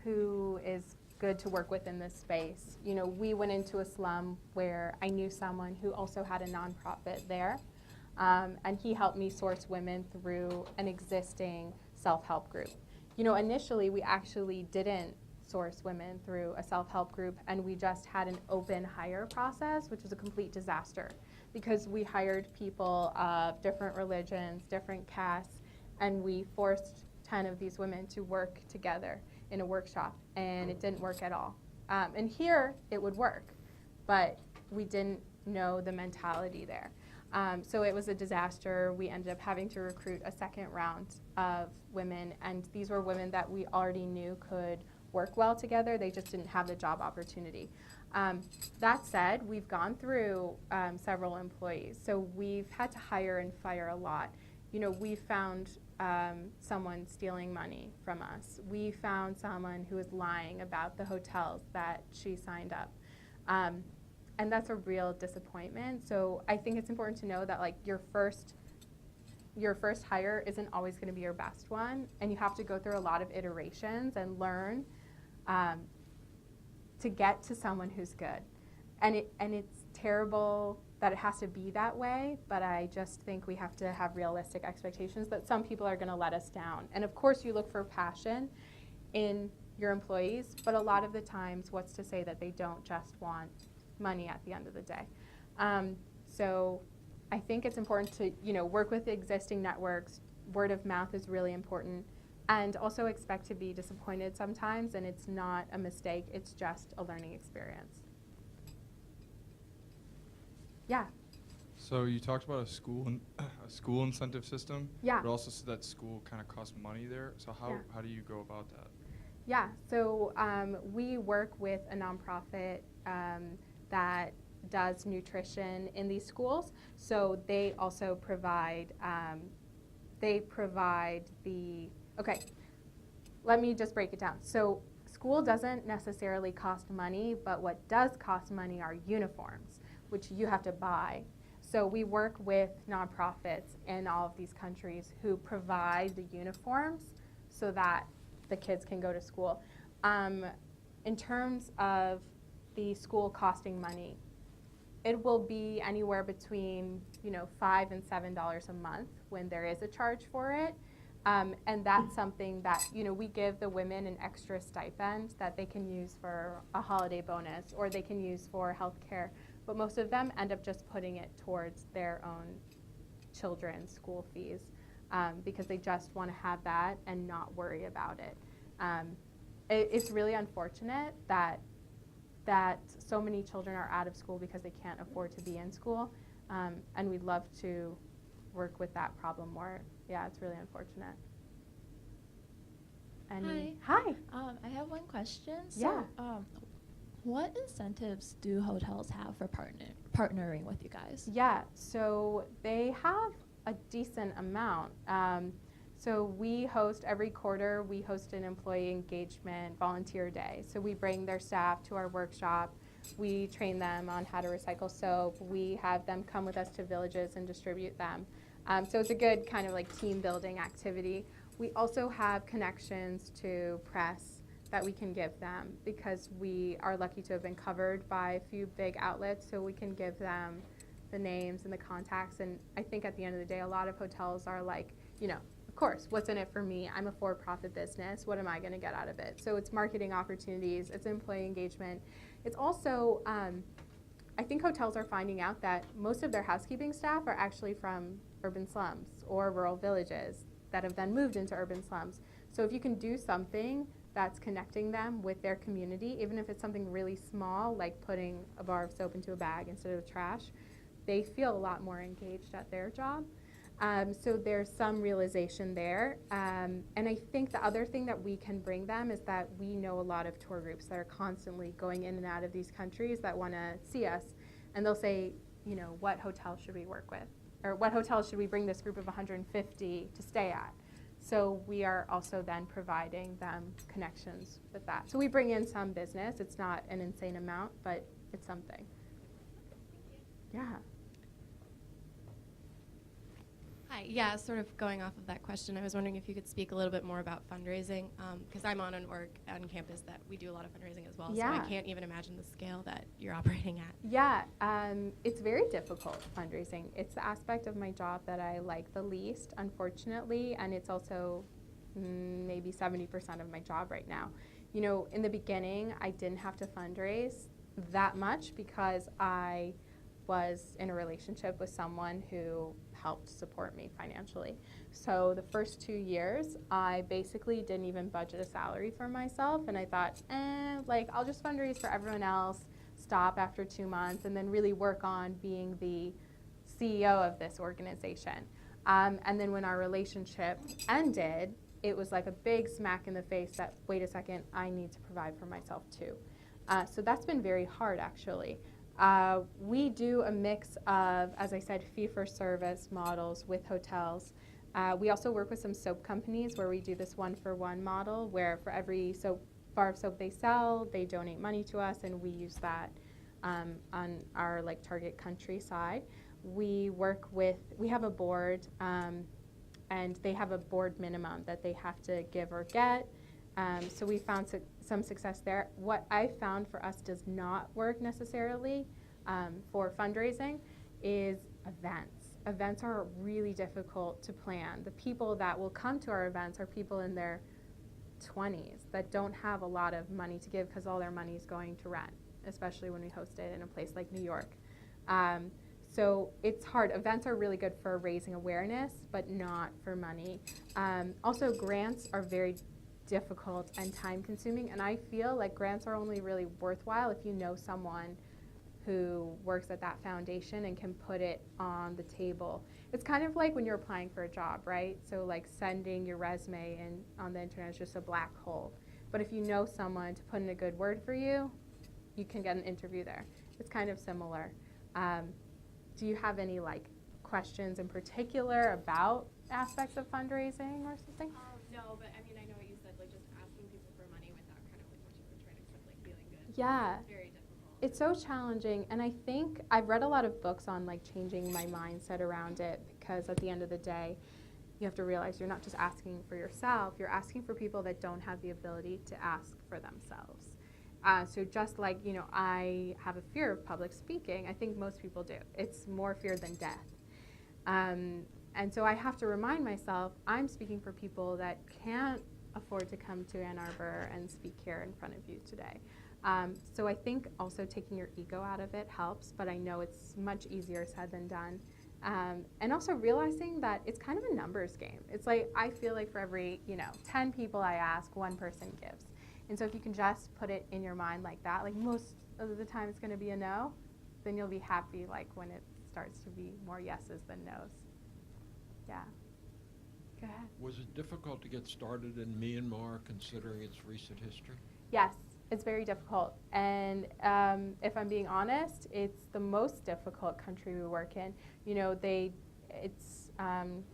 who is good to work with in this space. You know, we went into a slum where I knew someone who also had a nonprofit there, and he helped me source women through an existing self-help group. You know, initially we actually didn't source women through a self-help group, and we just had an open hire process, which was a complete disaster because we hired people of different religions, different castes, and we forced 10 of these women to work together in a workshop, and it didn't work at all. And here it would work, but we didn't know the mentality there. So it was a disaster. We ended up having to recruit a second round of women, and these were women that we already knew could work well together. They just didn't have the job opportunity. That said, we've gone through several employees, so we've had to hire and fire a lot. You know, we found someone stealing money from us. We found someone who was lying about the hotels that she signed up. And that's a real disappointment. So I think it's important to know that your first hire isn't always going to be your best one, and you have to go through a lot of iterations and learn to get to someone who's good. And it's terrible that it has to be that way, but I just think we have to have realistic expectations that some people are going to let us down. And of course you look for passion in your employees, but a lot of the times what's to say that they don't just want money at the end of the day. So I think it's important to work with the existing networks. Word of mouth is really important, and also expect to be disappointed sometimes, and it's not a mistake, it's just a learning experience. Yeah. So you talked about a school incentive system. Yeah. But also said that school kind of costs money there. So how do you go about that? Yeah. So we work with a nonprofit that does nutrition in these schools. So they also provide. Okay. Let me just break it down. So school doesn't necessarily cost money, but what does cost money are uniforms, which you have to buy. So we work with nonprofits in all of these countries who provide the uniforms so that the kids can go to school. In terms of the school costing money, it will be anywhere between $5 and $7 a month when there is a charge for it. And that's something that we give the women an extra stipend that they can use for a holiday bonus, or they can use for health care. But most of them end up just putting it towards their own children's school fees because they just want to have that and not worry about it. It's really unfortunate that so many children are out of school because they can't afford to be in school, and we'd love to work with that problem more. Yeah, it's really unfortunate. Hi. I have one question. Yeah. What incentives do hotels have for partnering with you guys? Yeah, so they have a decent amount. So we host every quarter, we host an employee engagement volunteer day. So we bring their staff to our workshop. We train them on how to recycle soap. We have them come with us to villages and distribute them. So it's a good kind of like team building activity. We also have connections to press that we can give them because we are lucky to have been covered by a few big outlets, so we can give them the names and the contacts. And I think at the end of the day, a lot of hotels are like, you know, of course, what's in it for me? I'm a for-profit business. What am I going to get out of it? So it's marketing opportunities. It's employee engagement. It's also, I think hotels are finding out that most of their housekeeping staff are actually from urban slums or rural villages that have then moved into urban slums. So if you can do something that's connecting them with their community, even if it's something really small, like putting a bar of soap into a bag instead of trash, they feel a lot more engaged at their job. So there's some realization there. And I think the other thing that we can bring them is that we know a lot of tour groups that are constantly going in and out of these countries that want to see us. And they'll say, you know, what hotel should we work with? Or what hotel should we bring this group of 150 to stay at? So we are also then providing them connections with that. So we bring in some business. It's not an insane amount, but it's something. Yeah. Hi. Yeah, sort of going off of that question, I was wondering if you could speak a little bit more about fundraising, because I'm on an org on campus that we do a lot of fundraising as well, so I can't even imagine the scale that you're operating at. Yeah, it's very difficult, fundraising. It's the aspect of my job that I like the least, unfortunately, and it's also maybe 70% of my job right now. You know, in the beginning, I didn't have to fundraise that much because I was in a relationship with someone who helped support me financially. So the first 2 years, I basically didn't even budget a salary for myself, and I thought, like, I'll just fundraise for everyone else, stop after 2 months, and then really work on being the CEO of this organization. And then when our relationship ended, it was like a big smack in the face that, wait a second, I need to provide for myself too. So that's been very hard, actually. We do a mix of, as I said, fee-for-service models with hotels. We also work with some soap companies where we do this one-for-one model, where for every bar of soap they sell, they donate money to us, and we use that on our like target country side. We have a board, and they have a board minimum that they have to give or get. So we found some success there. What I found for us does not work necessarily for fundraising is events. Events are really difficult to plan. The people that will come to our events are people in their 20s that don't have a lot of money to give because all their money is going to rent, especially when we host it in a place like New York. So it's hard. Events are really good for raising awareness, but not for money. Also, grants are very difficult and time-consuming, and I feel like grants are only really worthwhile if you know someone who works at that foundation and can put it on the table. It's kind of like when you're applying for a job, right? So like sending your resume in on the internet is just a black hole. But if you know someone to put in a good word for you, you can get an interview there. It's kind of similar. Do you have any like questions in particular about aspects of fundraising or something? No, but I mean, I know what you said, like just asking people for money without kind of like what you were trying to accept, like feeling good. Yeah. It's very difficult. It's so challenging, and I think I've read a lot of books on like changing my mindset around it, because at the end of the day, you have to realize you're not just asking for yourself, you're asking for people that don't have the ability to ask for themselves. So just like, you know, I have a fear of public speaking, I think most people do. It's more fear than death. And so I have to remind myself, I'm speaking for people that can't afford to come to Ann Arbor and speak here in front of you today. So I think also taking your ego out of it helps, but I know it's much easier said than done. And also realizing that it's kind of a numbers game. It's like, I feel like for every, 10 people I ask, one person gives. And so if you can just put it in your mind like that, like most of the time it's gonna be a no, then you'll be happy like when it starts to be more yeses than nos. Yeah. Go ahead. Was it difficult to get started in Myanmar considering its recent history? Yes, it's very difficult. And if I'm being honest, it's the most difficult country we work in. You know, it's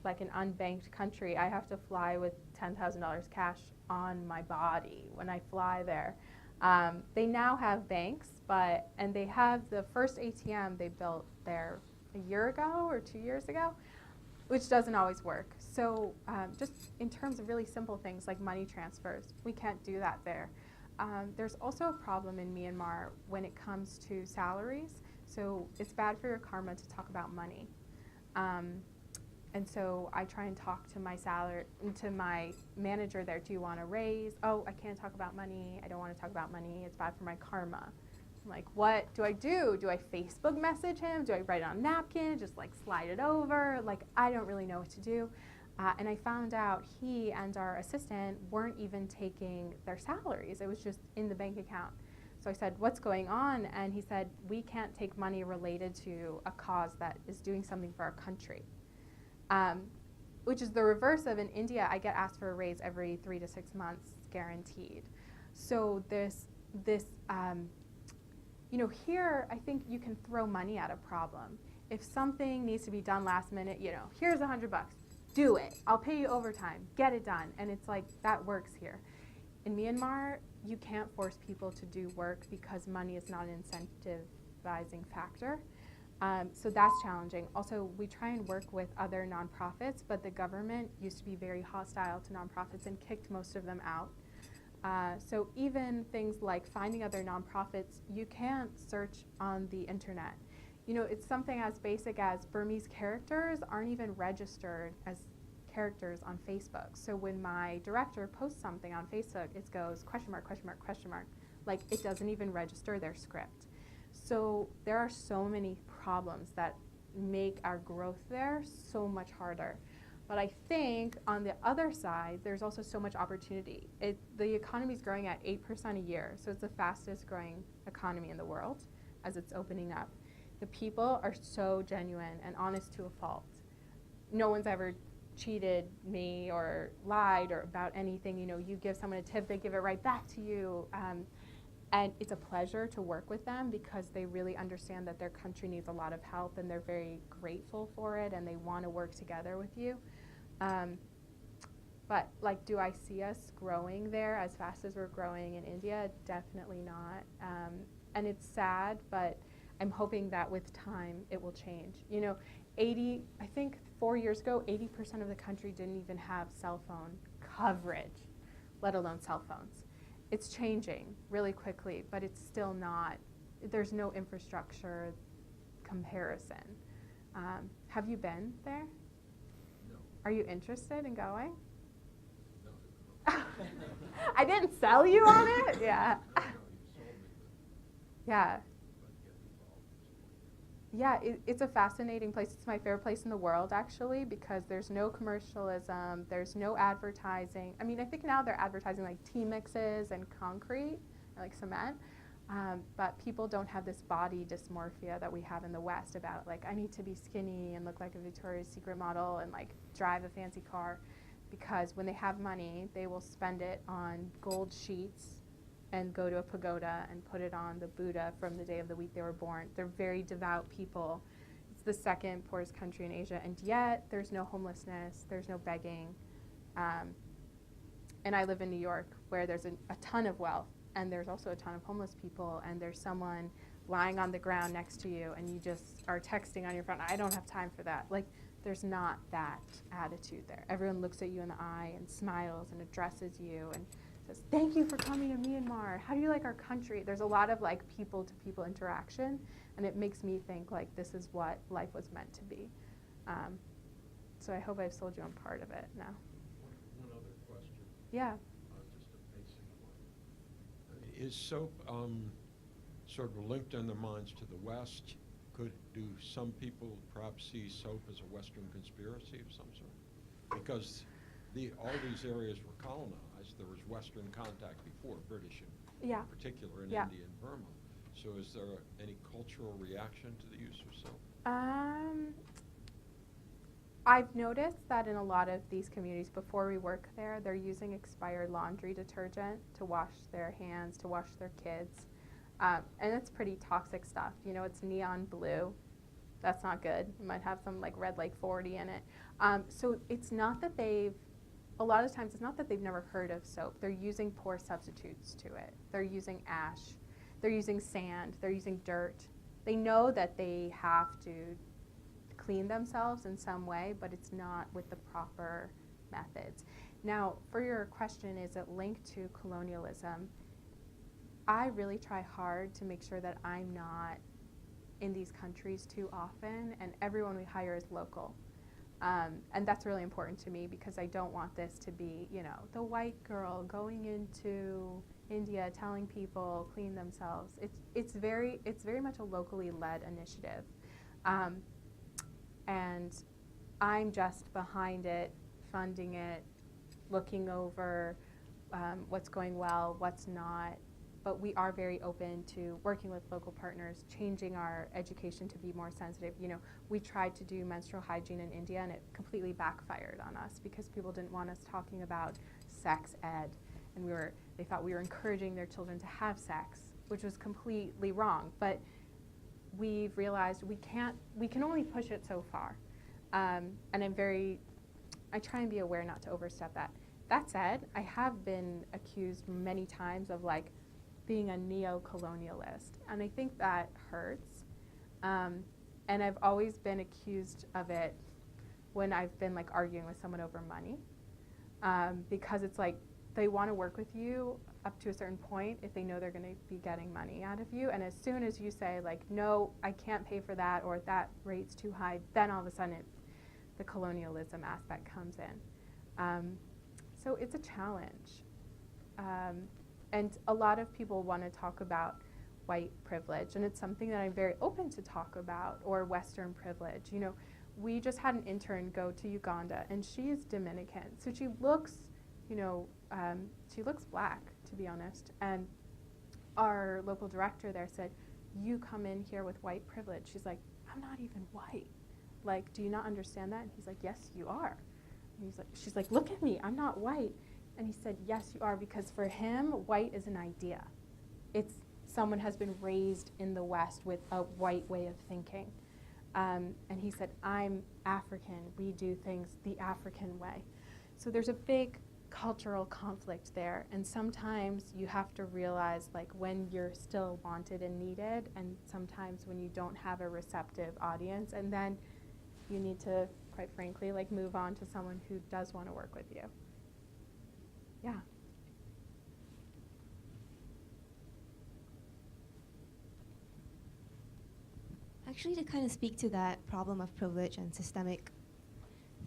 like an unbanked country, I have to fly with $10,000 cash on my body when I fly there. They now have banks, and they have the first ATM they built there a year ago or 2 years ago, which doesn't always work. So just in terms of really simple things like money transfers, we can't do that there. There's also a problem in Myanmar when it comes to salaries. So it's bad for your karma to talk about money. And so I try and talk to my manager there. Do you want a raise? Oh, I can't talk about money. I don't want to talk about money. It's bad for my karma. I'm like, what do I do? Do I Facebook message him? Do I write it on a napkin, just like slide it over? Like, I don't really know what to do. And I found out he and our assistant weren't even taking their salaries. It was just in the bank account. So I said, what's going on? And he said, we can't take money related to a cause that is doing something for our country. Which is the reverse of in India, I get asked for a raise every 3 to 6 months, guaranteed. So here I think you can throw money at a problem. If something needs to be done last minute, here's $100, do it. I'll pay you overtime, get it done. And it's like, that works here. In Myanmar, you can't force people to do work because money is not an incentivizing factor. So that's challenging. Also, we try and work with other nonprofits, but the government used to be very hostile to nonprofits and kicked most of them out. So even things like finding other nonprofits, you can't search on the internet. It's something as basic as Burmese characters aren't even registered as characters on Facebook. So when my director posts something on Facebook, it goes question mark, question mark, question mark. Like, it doesn't even register their script. So there are so many problems that make our growth there so much harder. But I think on the other side, there's also so much opportunity. The economy is growing at 8% a year, so it's the fastest growing economy in the world as it's opening up. The people are so genuine and honest to a fault. No one's ever cheated me or lied or about anything. You give someone a tip, they give it right back to you. And it's a pleasure to work with them because they really understand that their country needs a lot of help and they're very grateful for it and they want to work together with you. But do I see us growing there as fast as we're growing in India? Definitely not. And it's sad, but I'm hoping that with time it will change. I think 4 years ago, 80% of the country didn't even have cell phone coverage, let alone cell phones. It's changing really quickly, but it's still not, there's no infrastructure comparison. Have you been there? No. Are you interested in going? No. I didn't sell you on it? Yeah. No, you sold me, Yeah. but get involved. Yeah, it's a fascinating place. It's my favorite place in the world, actually, because there's no commercialism, there's no advertising. I mean, I think now they're advertising like tea mixes and concrete, like cement, but people don't have this body dysmorphia that we have in the West about, like, I need to be skinny and look like a Victoria's Secret model and, like, drive a fancy car, because when they have money, they will spend it on gold sheets and go to a pagoda and put it on the Buddha from the day of the week they were born. They're very devout people. It's the second poorest country in Asia, and yet there's no homelessness, there's no begging. And I live in New York, where there's a ton of wealth, and there's also a ton of homeless people, and there's someone lying on the ground next to you, and you just are texting on your phone. I don't have time for that. Like, there's not that attitude there. Everyone looks at you in the eye and smiles and addresses you and says, thank you for coming to Myanmar. How do you like our country? There's a lot of like people-to-people interaction, and it makes me think like this is what life was meant to be. So I hope I've sold you on part of it now. One other question. Yeah. Just a basic one. Is soap sort of linked in their minds to the West? Do some people perhaps see soap as a Western conspiracy of some sort? Because all these areas were colonized. There was Western contact before, British in particular, in India and Burma. So is there any cultural reaction to the use of soap? I've noticed that in a lot of these communities, before we work there, they're using expired laundry detergent to wash their hands, to wash their kids. And it's pretty toxic stuff. It's neon blue. that's not good. It might have some like red like 40 in it. So it's not that a lot of times it's not that they've never heard of soap. They're using poor substitutes to it. They're using ash. They're using sand. They're using dirt. They know that they have to clean themselves in some way, but it's not with the proper methods. Now, for your question, is it linked to colonialism? I really try hard to make sure that I'm not in these countries too often, and everyone we hire is local. And that's really important to me because I don't want this to be, the white girl going into India telling people clean themselves. It's very much a locally led initiative. And I'm just behind it, funding it, looking over what's going well, what's not. But we are very open to working with local partners, changing our education to be more sensitive. We tried to do menstrual hygiene in India, and it completely backfired on us because people didn't want us talking about sex ed, and they thought we were encouraging their children to have sex, which was completely wrong. But we've realized we can only push it so far, and I try and be aware not to overstep that. That said, I have been accused many times of being a neo-colonialist, and I think that hurts. And I've always been accused of it when I've been arguing with someone over money, because it's they want to work with you up to a certain point if they know they're going to be getting money out of you, and as soon as you say no, I can't pay for that, or that rate's too high, then all of a sudden the colonialism aspect comes in. So it's a challenge. And a lot of people want to talk about white privilege, and it's something that I'm very open to talk about, or Western privilege. We just had an intern go to Uganda, and she's Dominican, so she looks, she looks black, to be honest. And our local director there said, "You come in here with white privilege." She's like, "I'm not even white. Do you not understand that?" And he's like, "Yes, you are." And she's like, "Look at me, I'm not white." And he said, "Yes, you are," because for him, white is an idea. It's someone has been raised in the West with a white way of thinking. And he said, "I'm African. We do things the African way." So there's a big cultural conflict there. And sometimes you have to realize when you're still wanted and needed, and sometimes when you don't have a receptive audience. And then you need to, quite frankly, move on to someone who does want to work with you. Yeah. Actually, to kind of speak to that problem of privilege and systemic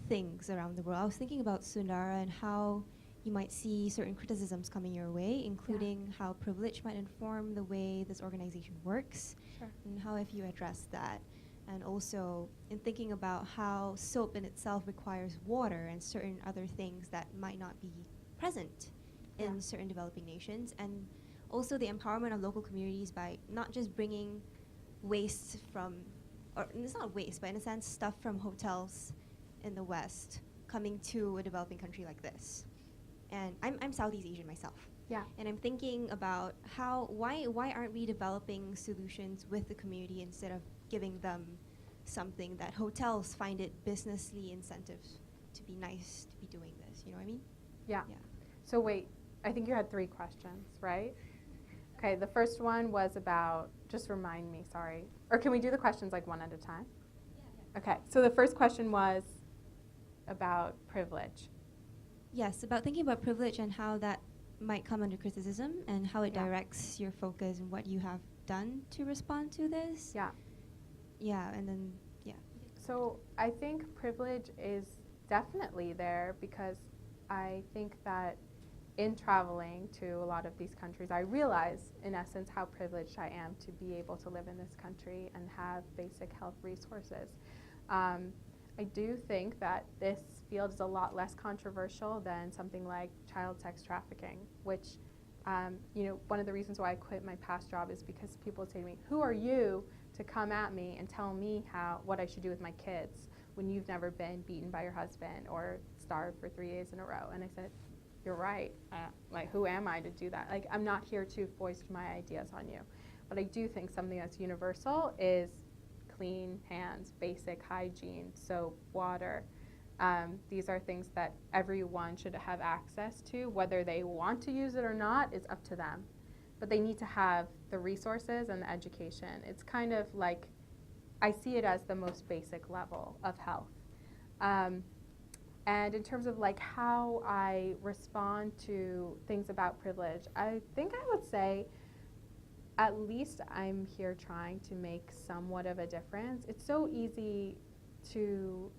things around the world, I was thinking about Sundara and how you might see certain criticisms coming your way, including how privilege might inform the way this organization works, Sure. and how have you addressed that? And also in thinking about how soap in itself requires water and certain other things that might not be present in certain developing nations, and also the empowerment of local communities by not just bringing waste from, or it's not waste, but in a sense stuff from hotels in the West coming to a developing country like this. And I'm Southeast Asian myself. Yeah. And I'm thinking about why aren't we developing solutions with the community instead of giving them something that hotels find it businessly incentive to be nice to be doing this, you know what I mean? Yeah. So wait, I think you had 3 questions, right? Okay, the first one was about, just remind me, sorry. Or can we do the questions one at a time? Yeah. Okay, so the first question was about privilege. Yes, about thinking about privilege and how that might come under criticism and how it directs your focus and what you have done to respond to this. Yeah. Yeah, and then, So I think privilege is definitely there because I think that in traveling to a lot of these countries, I realize, in essence, how privileged I am to be able to live in this country and have basic health resources. I do think that this field is a lot less controversial than something like child sex trafficking, which, one of the reasons why I quit my past job is because people would say to me, "Who are you to come at me and tell me what I should do with my kids when you've never been beaten by your husband or starved for 3 days in a row?" And I said, "You're right. Who am I to do that? I'm not here to foist my ideas on you." But I do think something that's universal is clean hands, basic hygiene, soap, water. These are things that everyone should have access to. Whether they want to use it or not is up to them. But they need to have the resources and the education. It's kind of like, I see it as the most basic level of health. And in terms of like how I respond to things about privilege, I think I would say at least I'm here trying to make somewhat of a difference. It's so easy to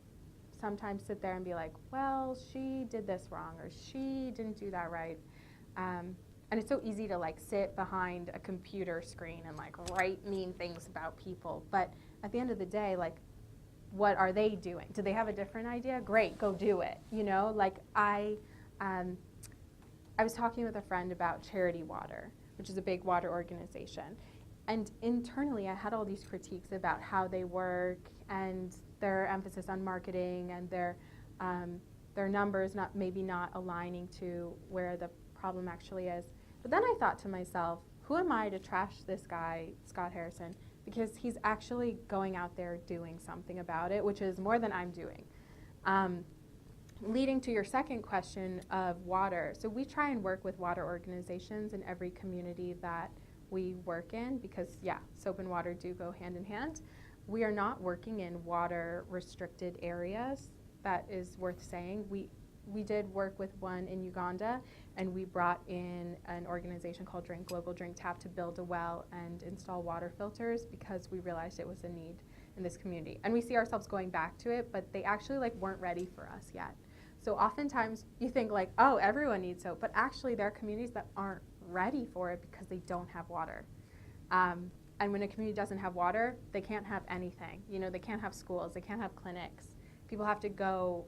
sometimes sit there and be like, well, she did this wrong or she didn't do that right. And it's so easy to like sit behind a computer screen and like write mean things about people. But at the end of the day, like, what are they doing? Do they have a different idea? Great, go do it. You know, like I was talking with a friend about Charity Water, which is a big water organization. And internally, I had all these critiques about how they work and their emphasis on marketing and their numbers maybe not aligning to where the problem actually is. But then I thought to myself, who am I to trash this guy, Scott Harrison, because he's actually going out there doing something about it, which is more than I'm doing. Leading to your second question of water. So we try and work with water organizations in every community that we work in because, yeah, soap and water do go hand in hand. We are not working in water restricted areas. That is worth saying. We did work with one in Uganda, and we brought in an organization called Global Drink Tap to build a well and install water filters because we realized it was a need in this community. And we see ourselves going back to it, but they actually like weren't ready for us yet. So oftentimes you think like, oh, everyone needs soap, but actually there are communities that aren't ready for it because they don't have water. And when a community doesn't have water, they can't have anything. You know, they can't have schools, they can't have clinics. People have to go,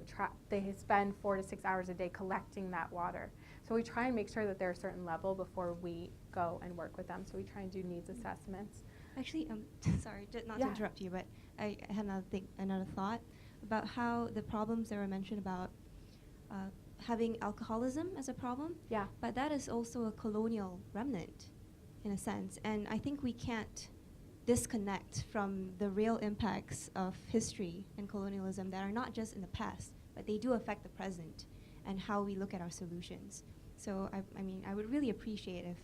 they spend 4 to 6 hours a day collecting that water. So we try and make sure that they're a certain level before we go and work with them. So we try and do needs assessments. Actually, sorry, not to interrupt you, but I had another thought about how the problems that were mentioned about having alcoholism as a problem. Yeah. But that is also a colonial remnant, in a sense. And I think we can't disconnect from the real impacts of history and colonialism that are not just in the past, but they do affect the present and how we look at our solutions. So I mean, I would really appreciate if,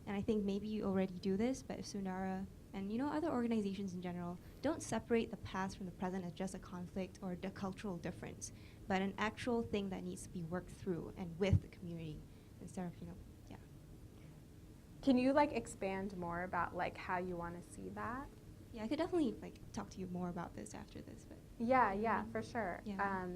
and I think maybe you already do this, but if Sundara and other organizations in general don't separate the past from the present as just a conflict or a cultural difference, but an actual thing that needs to be worked through and with the community instead of Can you like expand more about like how you want to see that? Yeah, I could definitely like talk to you more about this after this, but yeah, for sure. Yeah.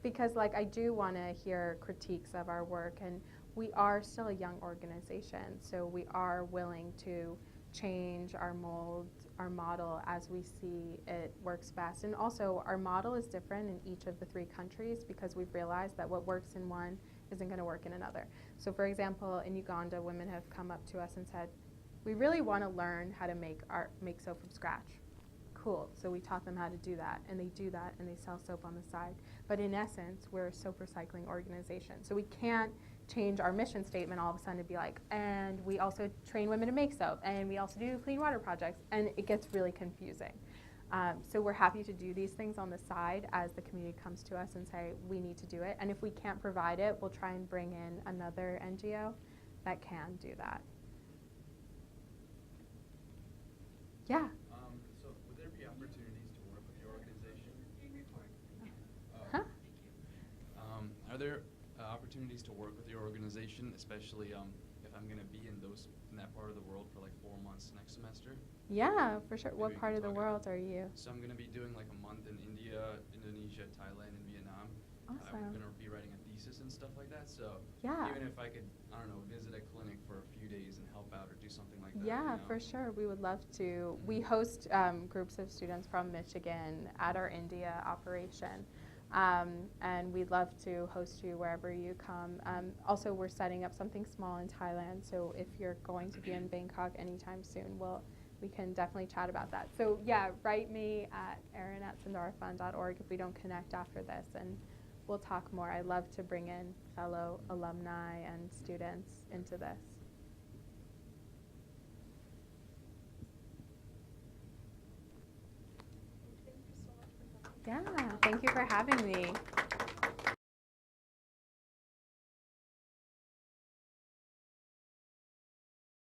Because like I do want to hear critiques of our work, and we are still a young organization, so we are willing to change our mold, our model as we see it works best. And also our model is different in each of the 3 countries because we've realized that what works in one isn't going to work in another. So for example, in Uganda, women have come up to us and said, we really want to learn how to make soap from scratch. Cool. So we taught them how to do that, and they do that, and they sell soap on the side. But in essence, we're a soap recycling organization. So we can't change our mission statement all of a sudden to be like, and we also train women to make soap, and we also do clean water projects, and it gets really confusing. So we're happy to do these things on the side as the community comes to us and say, we need to do it. And if we can't provide it, we'll try and bring in another NGO that can do that. Yeah. So would there be opportunities to work with your organization? Huh? Are there opportunities to work with your organization, especially if I'm going to be in that part of the world for like 4 months next semester? Yeah, for sure. Maybe What we part can of the talk world about are you? So I'm going to be doing like a month in India, Indonesia, Thailand, and Vietnam. I'm Awesome. going to be writing a thesis and stuff like that. So Yeah. even if I could, I don't know, visit a clinic for a few days and help out or do something like that. Yeah, for sure. We would love to. We host groups of students from Michigan at our India operation. And we'd love to host you wherever you come. Also, we're setting up something small in Thailand, so if you're going to be in Bangkok anytime soon, we can definitely chat about that. So yeah, write me at erin@sundarafund.org if we don't connect after this, and we'll talk more. I love to bring in fellow alumni and students into this. Yeah, thank you for having me.